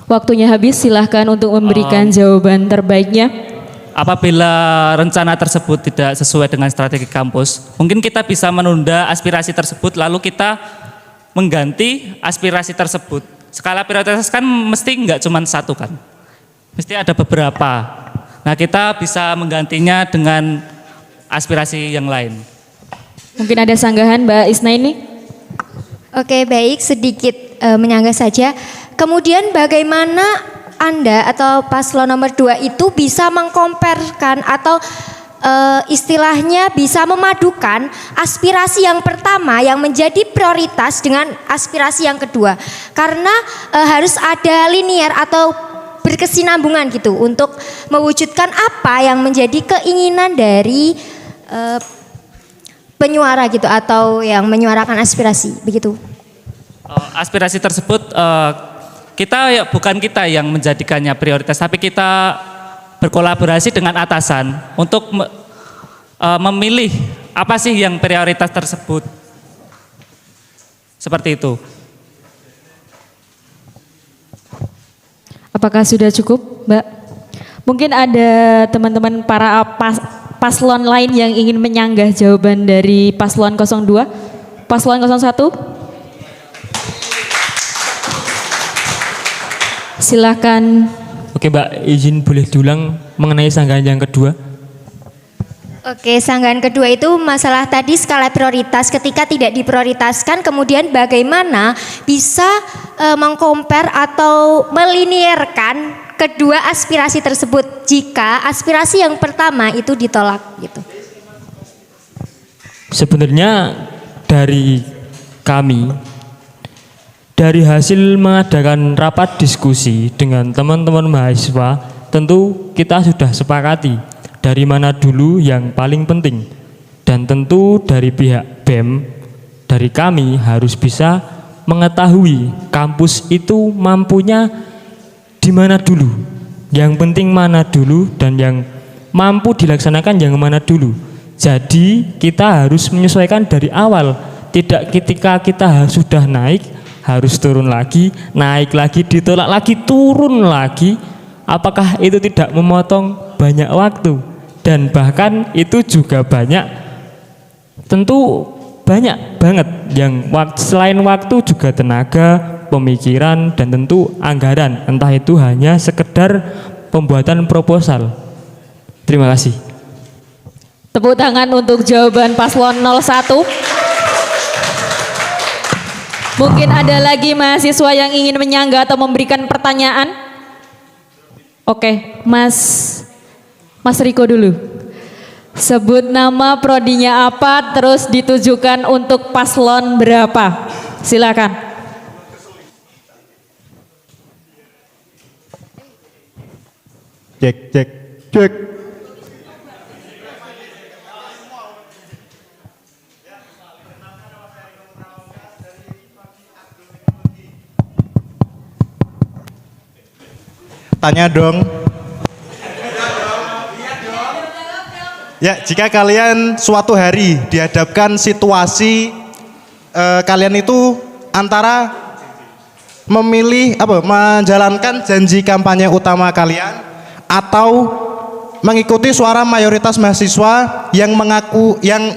Waktunya habis, silahkan untuk memberikan jawaban terbaiknya. Apabila rencana tersebut tidak sesuai dengan strategi kampus, mungkin kita bisa menunda aspirasi tersebut lalu kita mengganti aspirasi tersebut. Skala prioritas kan mesti nggak cuma satu kan, mesti ada beberapa. Nah, kita bisa menggantinya dengan aspirasi yang lain. Mungkin ada sanggahan Mbak Isna ini? Oke, baik, sedikit menyanggah saja. Kemudian bagaimana Anda atau paslon nomor 2 itu bisa mengkomparkan atau istilahnya bisa memadukan aspirasi yang pertama yang menjadi prioritas dengan aspirasi yang kedua. Karena harus ada linear atau berkesinambungan gitu untuk mewujudkan apa yang menjadi keinginan dari penyuara gitu atau yang menyuarakan aspirasi begitu. Aspirasi tersebut bukan kita yang menjadikannya prioritas, tapi kita berkolaborasi dengan atasan untuk memilih apa sih yang prioritas tersebut. Seperti itu. Apakah sudah cukup, Mbak? Mungkin ada teman-teman para paslon lain yang ingin menyanggah jawaban dari paslon 02, paslon 01. Silakan. Oke Mbak, izin boleh diulang mengenai sanggahan yang kedua? Oke, sanggahan kedua itu masalah tadi skala prioritas. Ketika tidak diprioritaskan, kemudian bagaimana bisa mengcompare atau melinearkan kedua aspirasi tersebut jika aspirasi yang pertama itu ditolak gitu. Sebenarnya dari kami, dari hasil mengadakan rapat diskusi dengan teman-teman mahasiswa, tentu kita sudah sepakati dari mana dulu yang paling penting. Dan tentu dari pihak BEM, dari kami harus bisa mengetahui kampus itu mampunya di mana dulu. Yang penting mana dulu dan yang mampu dilaksanakan yang mana dulu. Jadi kita harus menyesuaikan dari awal, tidak ketika kita sudah naik harus turun lagi, naik lagi, ditolak lagi, turun lagi. Apakah itu tidak memotong banyak waktu? Dan bahkan itu juga banyak, tentu banyak banget yang selain waktu juga tenaga, pemikiran, dan tentu anggaran. Entah itu hanya sekedar pembuatan proposal. Terima kasih. Tepuk tangan untuk jawaban paslon 01. Mungkin ada lagi mahasiswa yang ingin menyanggah atau memberikan pertanyaan? Oke, Mas Riko dulu. Sebut nama prodinya apa, terus ditujukan untuk paslon berapa. Silakan. Cek, cek, cek. Tanya dong. Ya, jika kalian suatu hari dihadapkan situasi kalian itu antara memilih menjalankan janji kampanye utama kalian atau mengikuti suara mayoritas mahasiswa yang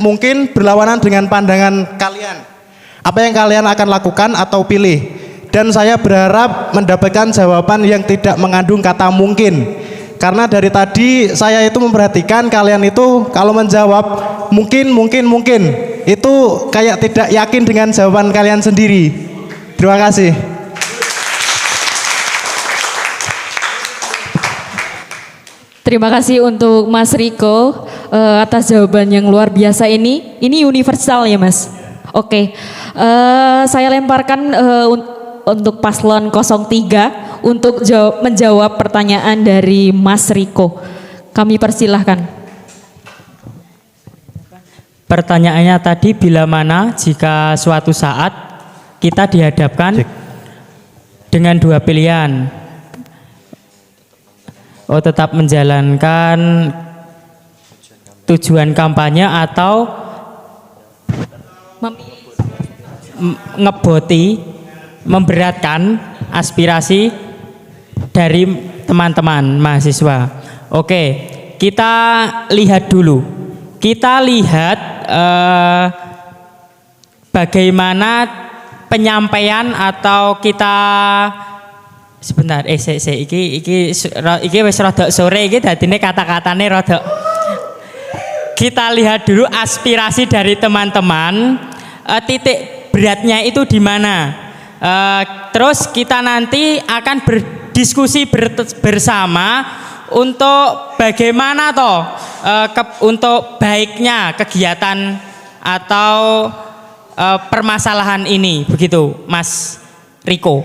mungkin berlawanan dengan pandangan kalian. Apa yang kalian akan lakukan atau pilih? Dan saya berharap mendapatkan jawaban yang tidak mengandung kata mungkin. Karena dari tadi saya itu memperhatikan kalian itu kalau menjawab mungkin itu kayak tidak yakin dengan jawaban kalian sendiri. Terima kasih. Terima kasih untuk Mas Riko atas jawaban yang luar biasa ini. Ini universal ya Mas. Oke, saya lemparkan untuk paslon 03 untuk menjawab pertanyaan dari Mas Riko. Kami persilahkan. Pertanyaannya tadi, bila mana jika suatu saat kita dihadapkan dengan dua pilihan. Tetap menjalankan tujuan kampanye atau ngeboti, memberatkan aspirasi dari teman-teman mahasiswa. Oke, kita lihat dulu. Kita lihat bagaimana penyampaian atau kita sebentar. Iki wis rada sore iki dadine kata-katane rada. Kita lihat dulu aspirasi dari teman-teman, titik beratnya itu di mana. Terus kita nanti akan berdiskusi bersama untuk bagaimana untuk baiknya kegiatan atau permasalahan ini, begitu Mas Riko.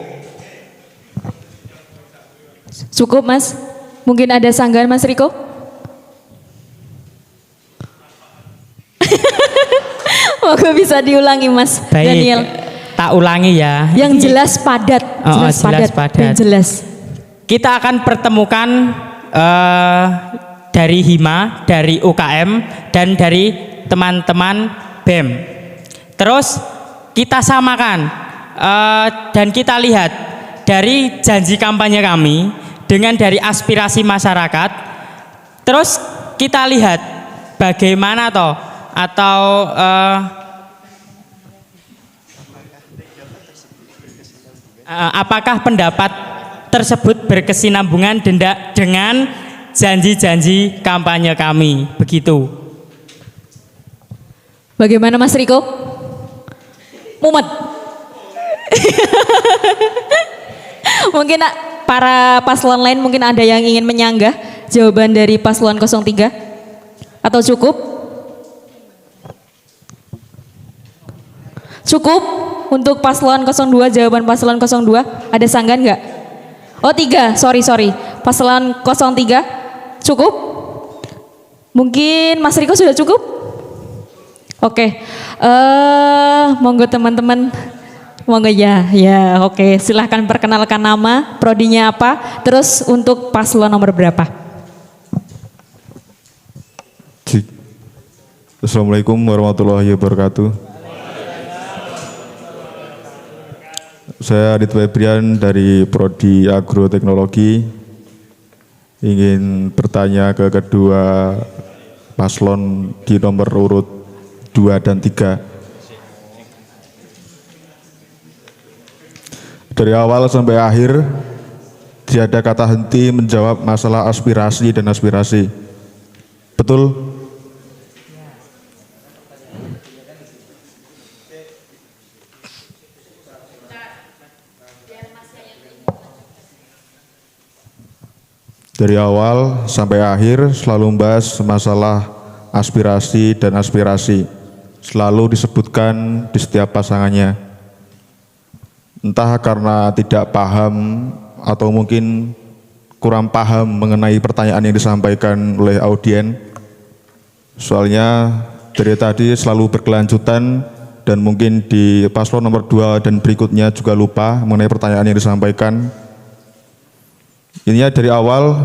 Cukup Mas? Mungkin ada sanggahan Mas Riko? Moga bisa diulangi Mas Daniel. Tak ulangi ya. Yang jelas padat. Jelas padat. Jelas. Kita akan pertemukan dari Hima, dari UKM, dan dari teman-teman BEM. Terus kita samakan dan kita lihat dari janji kampanye kami dengan dari aspirasi masyarakat. Terus kita lihat bagaimana apakah pendapat tersebut berkesinambungan dengan janji-janji kampanye kami, begitu. Bagaimana Mas Riko? Mumet. Mungkin para paslon lain mungkin ada yang ingin menyanggah jawaban dari paslon 03 atau cukup? Cukup untuk paslon 02, jawaban paslon 02. Ada sanggahan nggak? Oh 3, sorry. Paslon 03 cukup? Mungkin Mas Riko sudah cukup? Oke, monggo teman-teman. Monggo ya, oke. Silahkan perkenalkan nama, prodinya apa, terus untuk paslon nomor berapa? Assalamualaikum warahmatullahi wabarakatuh. Saya Adit Febrian dari Prodi Agroteknologi. Ingin bertanya ke kedua paslon di nomor urut 2 dan 3. Dari awal sampai akhir tidak ada kata henti menjawab masalah aspirasi dan aspirasi. Betul? Dari awal sampai akhir selalu membahas masalah aspirasi dan aspirasi. Selalu disebutkan di setiap pasangannya. Entah karena tidak paham atau mungkin kurang paham mengenai pertanyaan yang disampaikan oleh audien. Soalnya dari tadi selalu berkelanjutan dan mungkin di paslon nomor 2 dan berikutnya juga lupa mengenai pertanyaan yang disampaikan. Ini dari awal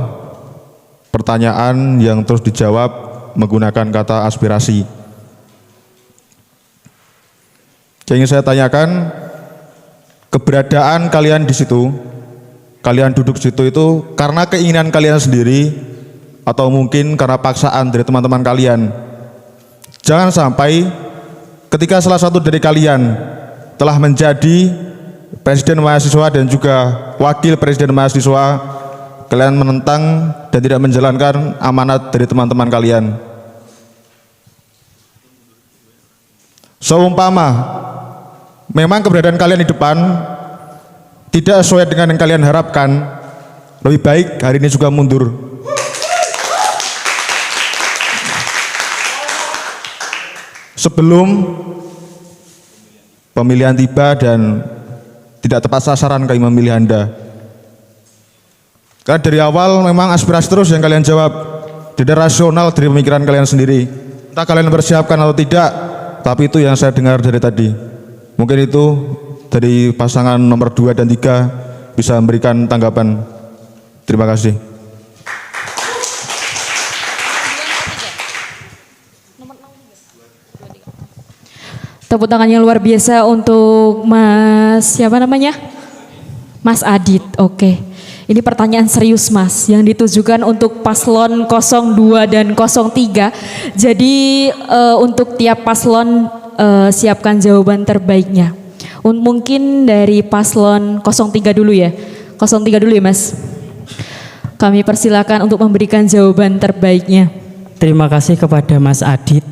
pertanyaan yang terus dijawab menggunakan kata aspirasi. Yang ingin saya tanyakan, keberadaan kalian di situ, kalian duduk di situ itu karena keinginan kalian sendiri atau mungkin karena paksaan dari teman-teman kalian. Jangan sampai ketika salah satu dari kalian telah menjadi presiden mahasiswa dan juga wakil presiden mahasiswa, kalian menentang dan tidak menjalankan amanat dari teman-teman kalian. Seumpama memang keberadaan kalian di depan tidak sesuai dengan yang kalian harapkan, lebih baik hari ini juga mundur. Sebelum pemilihan tiba dan tidak tepat sasaran kami memilih Anda. Karena dari awal memang aspirasi terus yang kalian jawab, tidak rasional dari pemikiran kalian sendiri. Entah kalian persiapkan atau tidak, tapi itu yang saya dengar dari tadi. Mungkin itu dari pasangan nomor 2 dan 3 bisa memberikan tanggapan. Terima kasih. Tepuk tangan yang luar biasa untuk Mas, siapa namanya? Mas Adit, oke. Ini pertanyaan serius Mas, yang ditujukan untuk paslon 02 dan 03. Jadi untuk tiap paslon siapkan jawaban terbaiknya. Mungkin dari paslon 03 dulu ya. 03 dulu ya Mas. Kami persilakan untuk memberikan jawaban terbaiknya. Terima kasih kepada Mas Adit.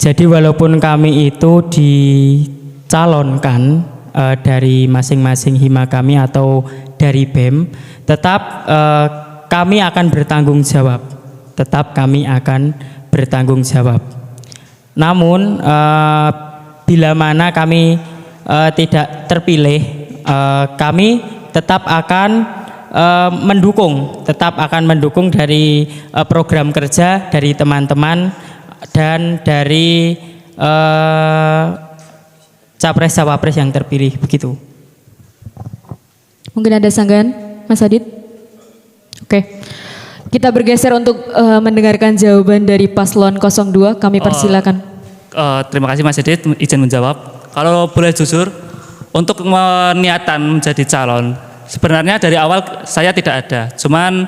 Jadi walaupun kami itu dicalonkan dari masing-masing hima kami atau dari BEM, tetap kami akan bertanggung jawab. Tetap kami akan bertanggung jawab. Namun bila mana kami tidak terpilih, kami tetap akan mendukung dari program kerja dari teman-teman dan dari capres-cawapres yang terpilih, begitu. Mungkin ada sanggahan, Mas Adit? Oke. Kita bergeser untuk mendengarkan jawaban dari paslon 02. Kami persilakan. Terima kasih Mas Adit, izin menjawab. Kalau boleh jujur, untuk niatan menjadi calon, sebenarnya dari awal saya tidak ada. Cuman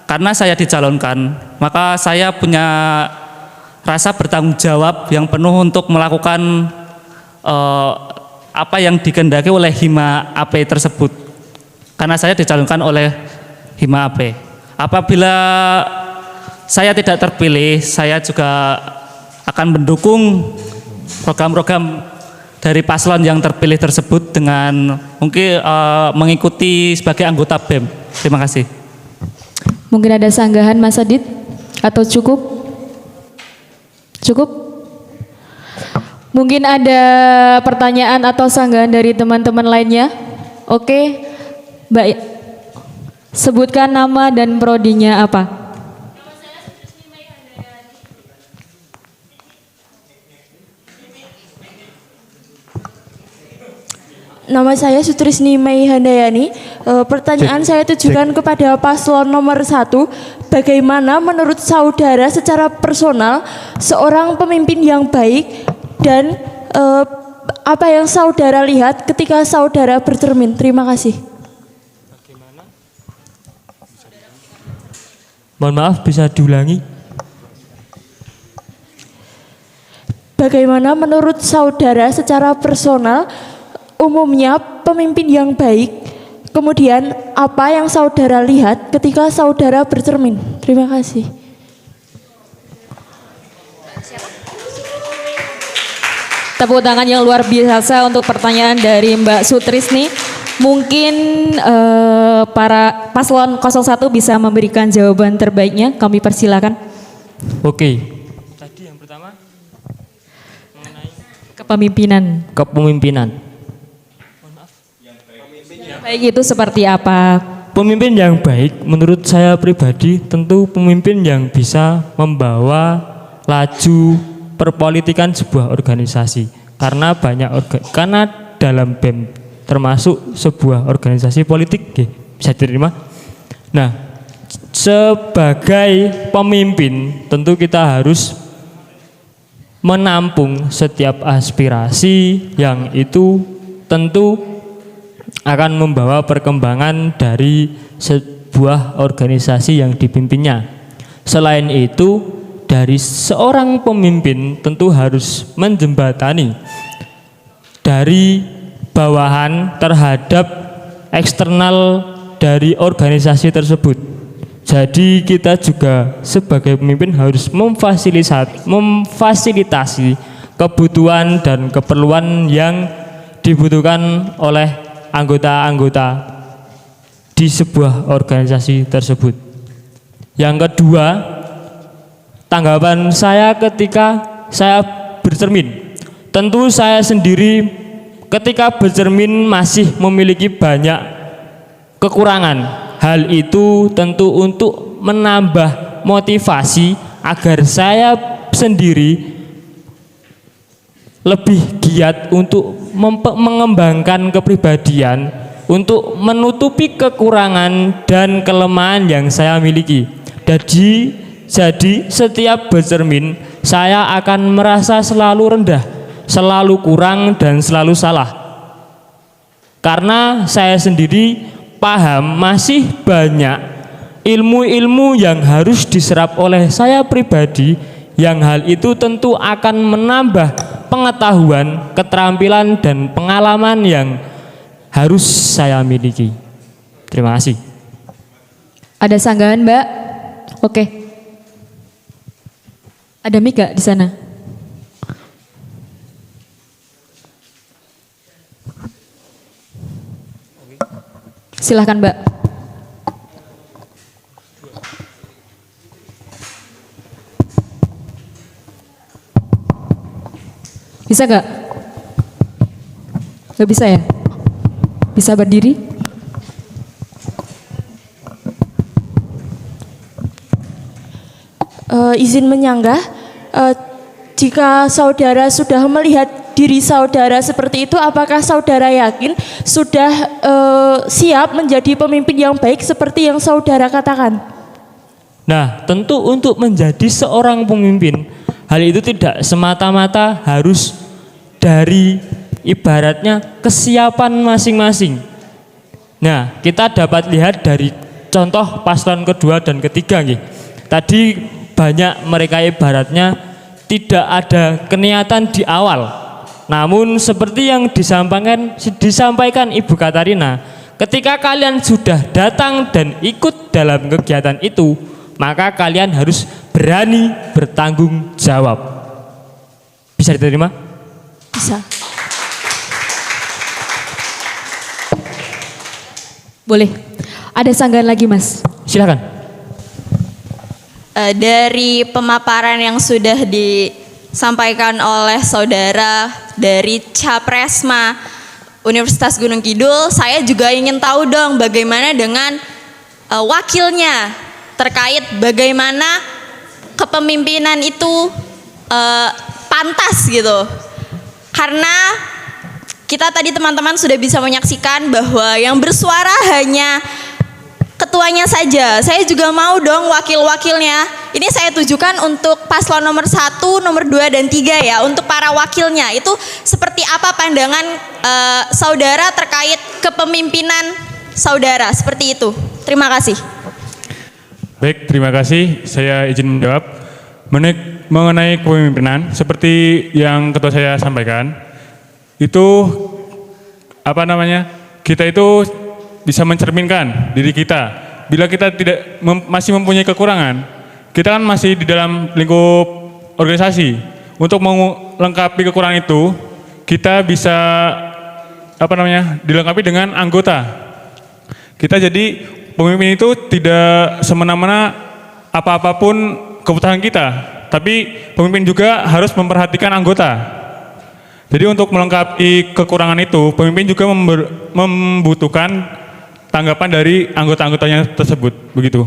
karena saya dicalonkan, maka saya punya rasa bertanggung jawab yang penuh untuk melakukan apa yang dikehendaki oleh Hima AP tersebut. Karena saya dicalonkan oleh Hima AP. Apabila saya tidak terpilih, saya juga akan mendukung program-program dari paslon yang terpilih tersebut dengan mungkin mengikuti sebagai anggota BEM. Terima kasih. Mungkin ada sanggahan Mas Adit atau cukup? Cukup? Mungkin ada pertanyaan atau sanggahan dari teman-teman lainnya? Oke, baik. Sebutkan nama dan prodinya apa? Nama saya Sutrisni Mei Handayani. Pertanyaan saya tujukan kepada paslon nomor 1. Bagaimana menurut saudara secara personal seorang pemimpin yang baik dan apa yang saudara lihat ketika saudara bercermin? Terima kasih. Mohon maaf, bisa diulangi? Bagaimana menurut saudara secara personal umumnya pemimpin yang baik, kemudian apa yang saudara lihat ketika saudara bercermin? Terima kasih. Tepuk tangan yang luar biasa untuk pertanyaan dari Mbak Sutrisni. Mungkin para paslon 01 bisa memberikan jawaban terbaiknya. Kami persilakan. Oke. Tadi yang pertama mengenai kepemimpinan. Kepemimpinan. Baik itu seperti apa? pemimpin yang baik menurut saya pribadi tentu pemimpin yang bisa membawa laju perpolitikan sebuah organisasi. Karena karena dalam BEM termasuk sebuah organisasi politik, bisa diterima. Nah, sebagai pemimpin tentu kita harus menampung setiap aspirasi yang itu tentu akan membawa perkembangan dari sebuah organisasi yang dipimpinnya. Selain itu, dari seorang pemimpin tentu harus menjembatani dari bawahan terhadap eksternal dari organisasi tersebut. Jadi kita juga sebagai pemimpin harus memfasilitasi kebutuhan dan keperluan yang dibutuhkan oleh anggota-anggota di sebuah organisasi tersebut. Yang kedua, tanggapan saya ketika saya bercermin. Tentu saya sendiri ketika bercermin masih memiliki banyak kekurangan. Hal itu tentu untuk menambah motivasi agar saya sendiri lebih giat untuk mengembangkan kepribadian, untuk menutupi kekurangan dan kelemahan yang saya miliki. Jadi setiap bercermin saya akan merasa selalu rendah, selalu kurang dan selalu salah. Karena saya sendiri paham masih banyak ilmu-ilmu yang harus diserap oleh saya pribadi, yang hal itu tentu akan menambah pengetahuan, keterampilan dan pengalaman yang harus saya miliki. Terima kasih. Ada sanggahan, Mbak? Oke. Ada mic gak di sana? Silahkan, Mbak. Bisa gak? Gak bisa ya? Bisa berdiri? Izin menyanggah, jika saudara sudah melihat diri saudara seperti itu, apakah saudara yakin sudah siap menjadi pemimpin yang baik seperti yang saudara katakan? Nah, tentu untuk menjadi seorang pemimpin, hal itu tidak semata-mata harus dari ibaratnya kesiapan masing-masing. Nah, kita dapat lihat dari contoh paslon kedua dan ketiga nih. Tadi banyak mereka ibaratnya tidak ada keniatan di awal. Namun seperti yang disampaikan Ibu Katarina, ketika kalian sudah datang dan ikut dalam kegiatan itu, maka kalian harus berani bertanggung jawab. Bisa diterima? Bisa. Boleh. Ada sanggahan lagi, Mas? Silakan. Dari pemaparan yang sudah disampaikan oleh saudara dari Capresma Universitas Gunung Kidul, saya juga ingin tahu dong bagaimana dengan wakilnya terkait bagaimana kepemimpinan itu pantas gitu. Karena kita tadi teman-teman sudah bisa menyaksikan bahwa yang bersuara hanya ketuanya saja. Saya juga mau dong wakil-wakilnya. Ini saya tujukan untuk paslon nomor 1, nomor 2 dan 3 ya. Untuk para wakilnya itu seperti apa pandangan saudara terkait kepemimpinan saudara, seperti itu. Terima kasih. Baik, terima kasih. Saya izin menjawab mengenai kepemimpinan. Seperti yang ketua saya sampaikan, itu kita itu bisa mencerminkan diri kita. Bila kita masih mempunyai kekurangan, kita kan masih di dalam lingkup organisasi. Untuk melengkapi kekurangan itu, kita bisa dilengkapi dengan anggota. Kita jadi pemimpin itu tidak semena-mena apapun kebutuhan kita, tapi pemimpin juga harus memperhatikan anggota. Jadi untuk melengkapi kekurangan itu, pemimpin juga membutuhkan tanggapan dari anggota-anggotanya tersebut. Begitu.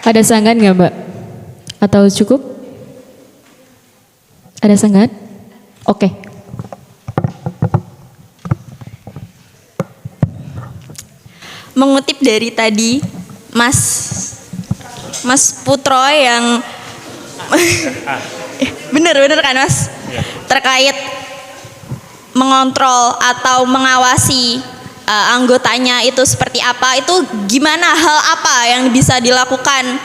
Ada sanggahan nggak Mbak? Atau cukup? Ada sanggahan? Oke. Mengutip dari tadi Mas Putro yang bener kan Mas, terkait mengontrol atau mengawasi anggotanya itu seperti apa, itu gimana, hal apa yang bisa dilakukan?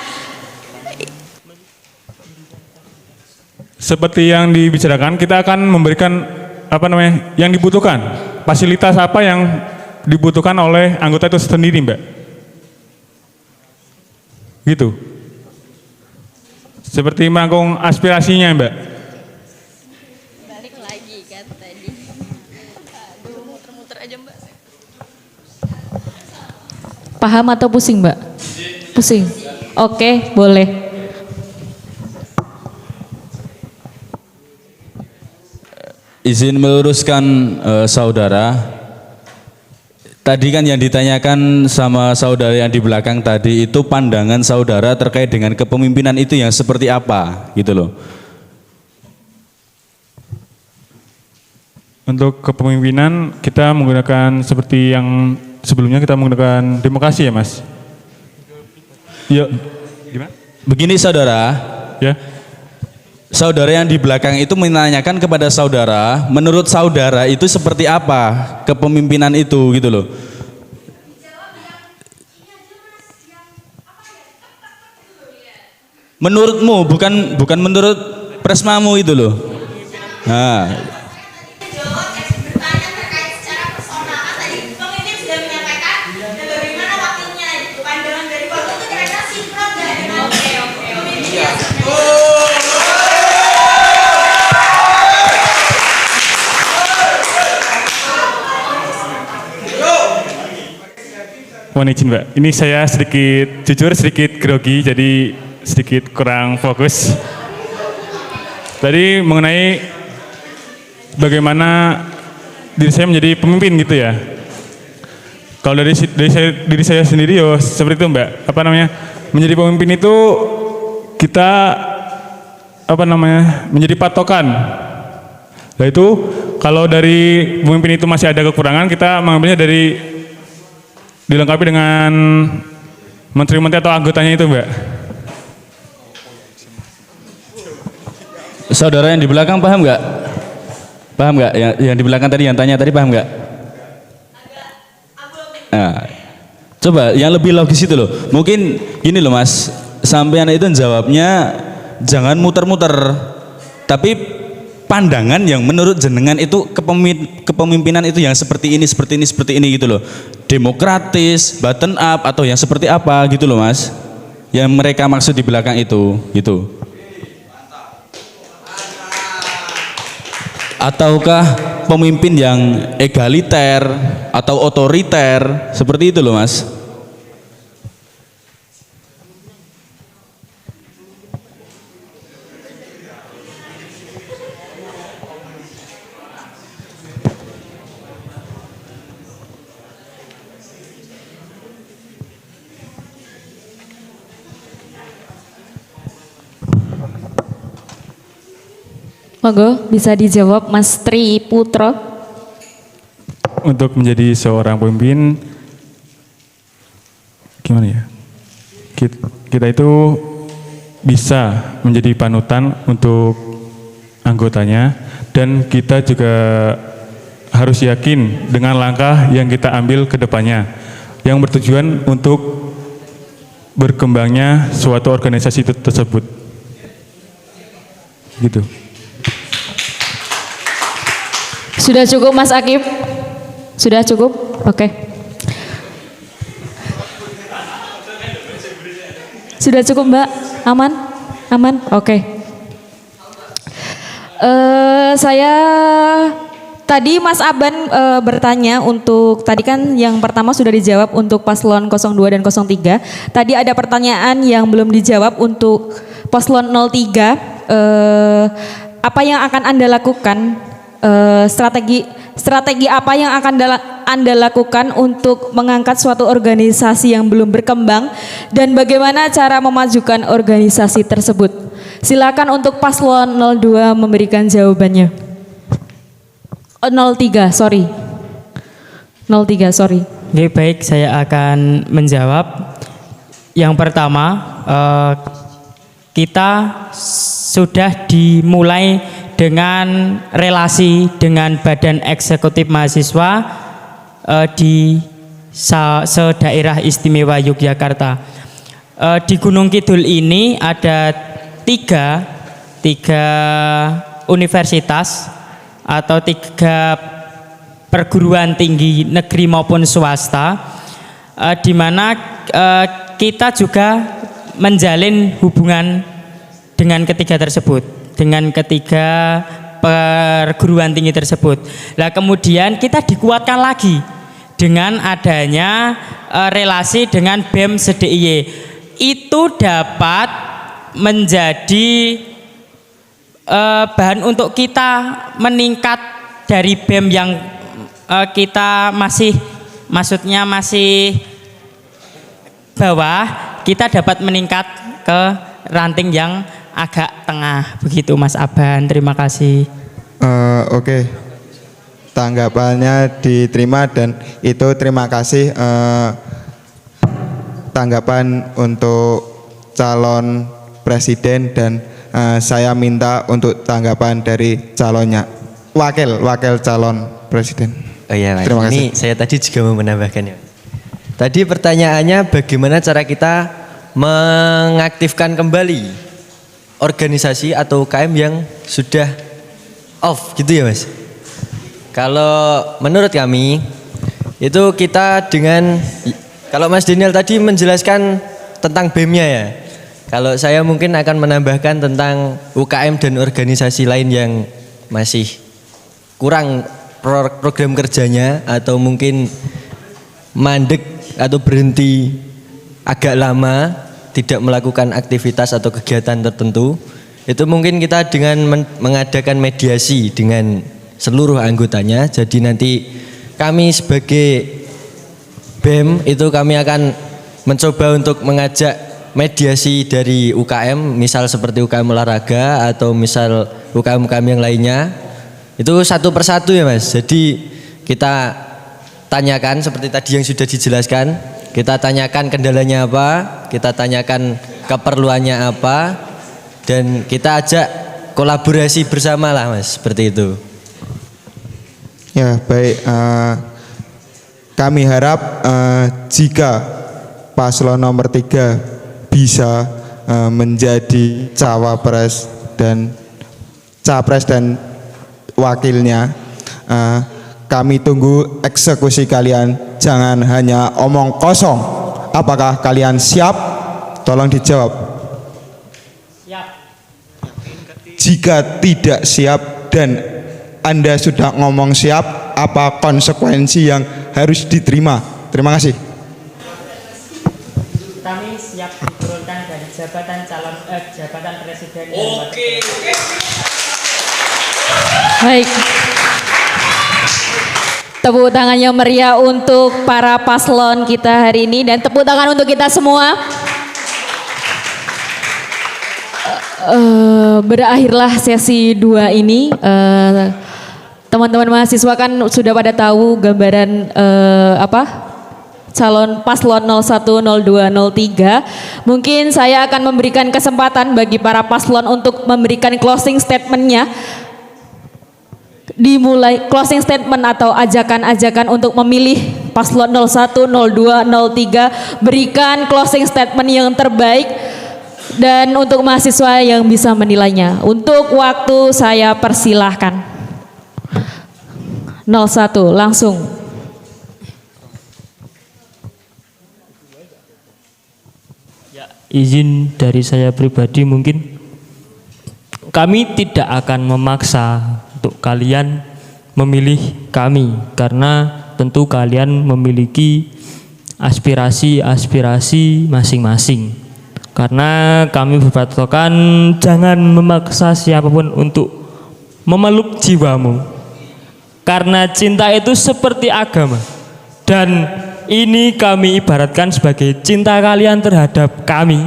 Seperti yang dibicarakan, kita akan memberikan yang dibutuhkan, fasilitas apa yang dibutuhkan oleh anggota itu sendiri, Mbak. Gitu. Seperti merangkum aspirasinya, Mbak. Balik lagi kan tadi. Aduh, muter-muter aja, Mbak. Paham atau pusing Mbak? Pusing. Oke, boleh. Izin meluruskan saudara. Tadi kan yang ditanyakan sama saudara yang di belakang tadi itu pandangan saudara terkait dengan kepemimpinan itu yang seperti apa gitu loh. Untuk kepemimpinan kita menggunakan seperti yang sebelumnya kita menggunakan demokrasi ya Mas. Ya. Gimana? Begini saudara. Ya. Saudara yang di belakang itu menanyakan kepada saudara, menurut saudara itu seperti apa kepemimpinan itu gitu loh. Menurutmu, bukan menurut presmamu itu loh. Nah, mohon izin Mbak, ini saya sedikit grogi, jadi sedikit kurang fokus. Tadi mengenai bagaimana diri saya menjadi pemimpin gitu ya. Kalau dari diri saya sendiri yo seperti itu Mbak. Menjadi pemimpin itu kita menjadi patokan. Nah itu kalau dari pemimpin itu masih ada kekurangan, kita mengambilnya dilengkapi dengan menteri-menteri atau anggotanya itu Mbak. saudara yang di belakang paham nggak? Paham nggak? Yang di belakang tadi yang tanya tadi paham nggak? Nah, coba yang lebih logis itu loh. Mungkin gini loh Mas, sampean itu jawabnya jangan muter-muter, tapi pandangan yang menurut jenengan itu kepemimpinan itu yang seperti ini gitu loh. Demokratis, button up atau yang seperti apa gitu loh Mas. Yang mereka maksud di belakang itu gitu. Ataukah pemimpin yang egaliter atau otoriter seperti itu loh Mas. Monggo bisa dijawab Mas Tri Putro. Untuk menjadi seorang pemimpin gimana ya? Kita itu bisa menjadi panutan untuk anggotanya dan kita juga harus yakin dengan langkah yang kita ambil ke depannya yang bertujuan untuk berkembangnya suatu organisasi tersebut. Gitu. Sudah cukup Mas Akib? Sudah cukup? Oke. Sudah cukup Mbak? Aman? Aman? Oke. Saya tadi Mas Aban bertanya untuk tadi kan yang pertama sudah dijawab untuk paslon 02 dan 03. Tadi ada pertanyaan yang belum dijawab untuk paslon 03. Apa yang akan Anda lakukan? Strategi apa yang akan Anda lakukan untuk mengangkat suatu organisasi yang belum berkembang dan bagaimana cara memajukan organisasi tersebut? Silakan untuk paslon 02 memberikan jawabannya. 03, sorry. Oke, baik, saya akan menjawab. Yang pertama, kita sudah dimulai dengan relasi dengan Badan Eksekutif Mahasiswa di se-daerah istimewa Yogyakarta. Di Gunung Kidul ini ada tiga universitas atau 3 perguruan tinggi negeri maupun swasta, di mana kita juga menjalin hubungan dengan ketiga perguruan tinggi tersebut. Nah, kemudian kita dikuatkan lagi dengan adanya relasi dengan BEM SDIY. Itu dapat menjadi bahan untuk kita meningkat dari BEM yang kita masih bawah, kita dapat meningkat ke ranting yang agak tengah. Begitu Mas Aban, terima kasih. Oke. Tanggapannya diterima dan itu terima kasih tanggapan untuk calon presiden dan saya minta untuk tanggapan dari calonnya wakil calon presiden. Oh iya Mas, terima kasih. Ini saya tadi juga mau menambahkan ya. Tadi pertanyaannya bagaimana cara kita mengaktifkan kembali organisasi atau UKM yang sudah off gitu ya Mas. Kalau menurut kami itu kita dengan, kalau Mas Daniel tadi menjelaskan tentang BEM-nya ya. Kalau saya mungkin akan menambahkan tentang UKM dan organisasi lain yang masih kurang program kerjanya atau mungkin mandek atau berhenti agak lama tidak melakukan aktivitas atau kegiatan tertentu, itu mungkin kita dengan mengadakan mediasi dengan seluruh anggotanya. Jadi nanti kami sebagai BEM itu kami akan mencoba untuk mengajak mediasi dari UKM, misal seperti UKM olahraga atau misal UKM-UKM yang lainnya. Itu satu persatu ya Mas. Jadi kita tanyakan seperti tadi yang sudah dijelaskan, kita tanyakan kendalanya apa, kita tanyakan keperluannya apa, dan kita ajak kolaborasi bersama lah Mas, seperti itu. Ya baik, kami harap jika paslon nomor 3 bisa menjadi cawapres dan capres dan wakilnya, kami tunggu eksekusi kalian, jangan hanya omong kosong. Apakah kalian siap? Tolong dijawab. Siap. Jika tidak siap dan Anda sudah ngomong siap, apa konsekuensi yang harus diterima? Terima kasih. Kami siap diturunkan dari jabatan presiden dan wakil. Baik. Tepuk tangannya meriah untuk para paslon kita hari ini dan tepuk tangan untuk kita semua. Berakhirlah sesi 2 ini. Teman-teman mahasiswa kan sudah pada tahu gambaran calon paslon 01, 02, 03. Mungkin saya akan memberikan kesempatan bagi para paslon untuk memberikan closing statement-nya. Dimulai closing statement atau ajakan-ajakan untuk memilih paslon 01, 02, 03. Berikan closing statement yang terbaik dan untuk mahasiswa yang bisa menilainya. Untuk waktu saya persilahkan. 01 langsung. Izin dari saya pribadi, mungkin kami tidak akan memaksa untuk kalian memilih kami, karena tentu kalian memiliki aspirasi-aspirasi masing-masing. Karena kami berpatokan jangan memaksa siapapun untuk memeluk jiwamu. Karena cinta itu seperti agama. Dan ini kami ibaratkan sebagai cinta kalian terhadap kami.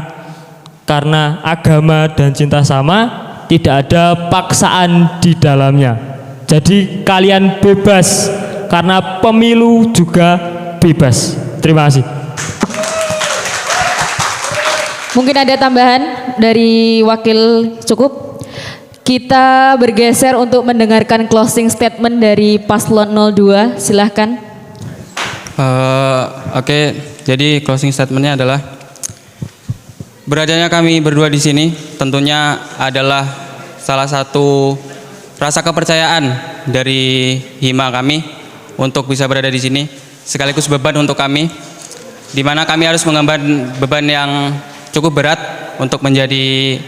Karena agama dan cinta sama, tidak ada paksaan di dalamnya. Jadi kalian bebas, karena pemilu juga bebas. Terima kasih. Mungkin ada tambahan dari wakil cukup. Kita bergeser untuk mendengarkan closing statement dari paslon 02. Silahkan. Oke, jadi closing statementnya adalah beradanya kami berdua di sini tentunya adalah salah satu rasa kepercayaan dari hima kami untuk bisa berada di sini, sekaligus beban untuk kami, di mana kami harus mengemban beban yang cukup berat untuk menjadi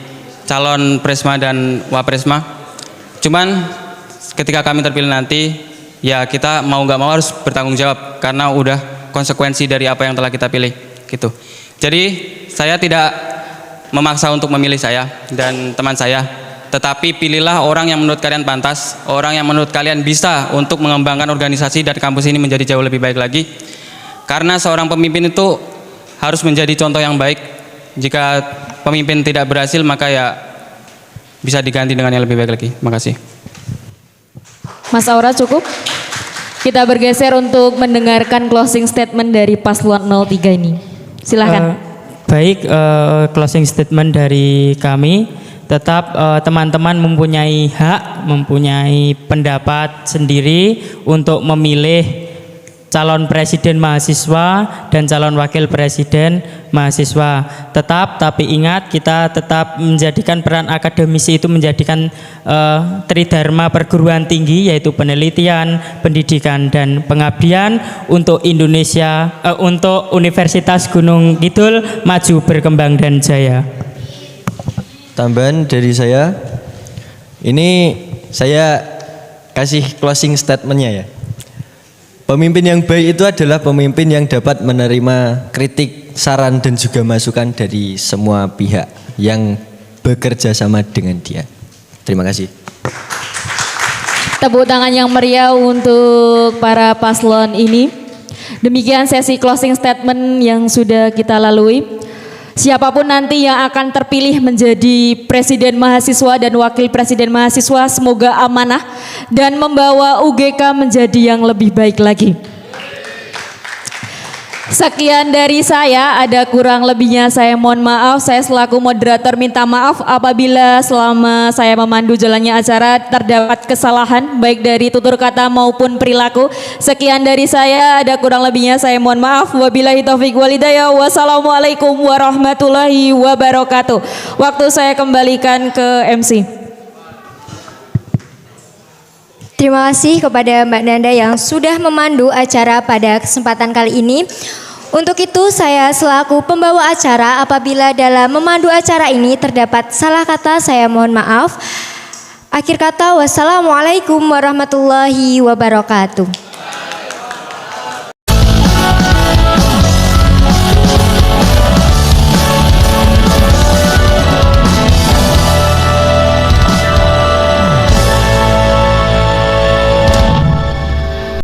calon presma dan wapresma. Cuman ketika kami terpilih nanti, ya kita mau nggak mau harus bertanggung jawab karena udah konsekuensi dari apa yang telah kita pilih gitu. Jadi saya tidak memaksa untuk memilih saya dan teman saya, tetapi pilihlah orang yang menurut kalian pantas, orang yang menurut kalian bisa untuk mengembangkan organisasi dan kampus ini menjadi jauh lebih baik lagi. Karena seorang pemimpin itu harus menjadi contoh yang baik. Jika pemimpin tidak berhasil, maka ya bisa diganti dengan yang lebih baik lagi. Makasih. Mas Aura cukup. Kita bergeser untuk mendengarkan closing statement dari paslon 03 ini. Silahkan. Baik, closing statement dari kami. Tetap teman-teman mempunyai hak, mempunyai pendapat sendiri untuk memilih calon presiden mahasiswa dan calon wakil presiden mahasiswa. Tetap, tapi ingat kita tetap menjadikan peran akademisi itu menjadikan tridharma perguruan tinggi, yaitu penelitian, pendidikan, dan pengabdian untuk Indonesia, untuk Universitas Gunung Kidul maju, berkembang, dan jaya. Tambahan dari saya, ini saya kasih closing statementnya ya. Pemimpin yang baik itu adalah pemimpin yang dapat menerima kritik, saran, dan juga masukan dari semua pihak yang bekerja sama dengan dia. Terima kasih. Tepuk tangan yang meriah untuk para paslon ini. Demikian sesi closing statement yang sudah kita lalui. Siapapun nanti yang akan terpilih menjadi presiden mahasiswa dan wakil presiden mahasiswa, semoga amanah dan membawa UGK menjadi yang lebih baik lagi. Sekian dari saya, ada kurang lebihnya saya mohon maaf. Saya selaku moderator minta maaf apabila selama saya memandu jalannya acara terdapat kesalahan baik dari tutur kata maupun perilaku. Sekian dari saya, ada kurang lebihnya saya mohon maaf. Wabillahi taufik wal hidayah. Wassalamualaikum warahmatullahi wabarakatuh. Waktu saya kembalikan ke MC. Terima kasih kepada Mbak Nanda yang sudah memandu acara pada kesempatan kali ini. Untuk itu saya selaku pembawa acara, apabila dalam memandu acara ini terdapat salah kata, saya mohon maaf. Akhir kata, wassalamualaikum warahmatullahi wabarakatuh.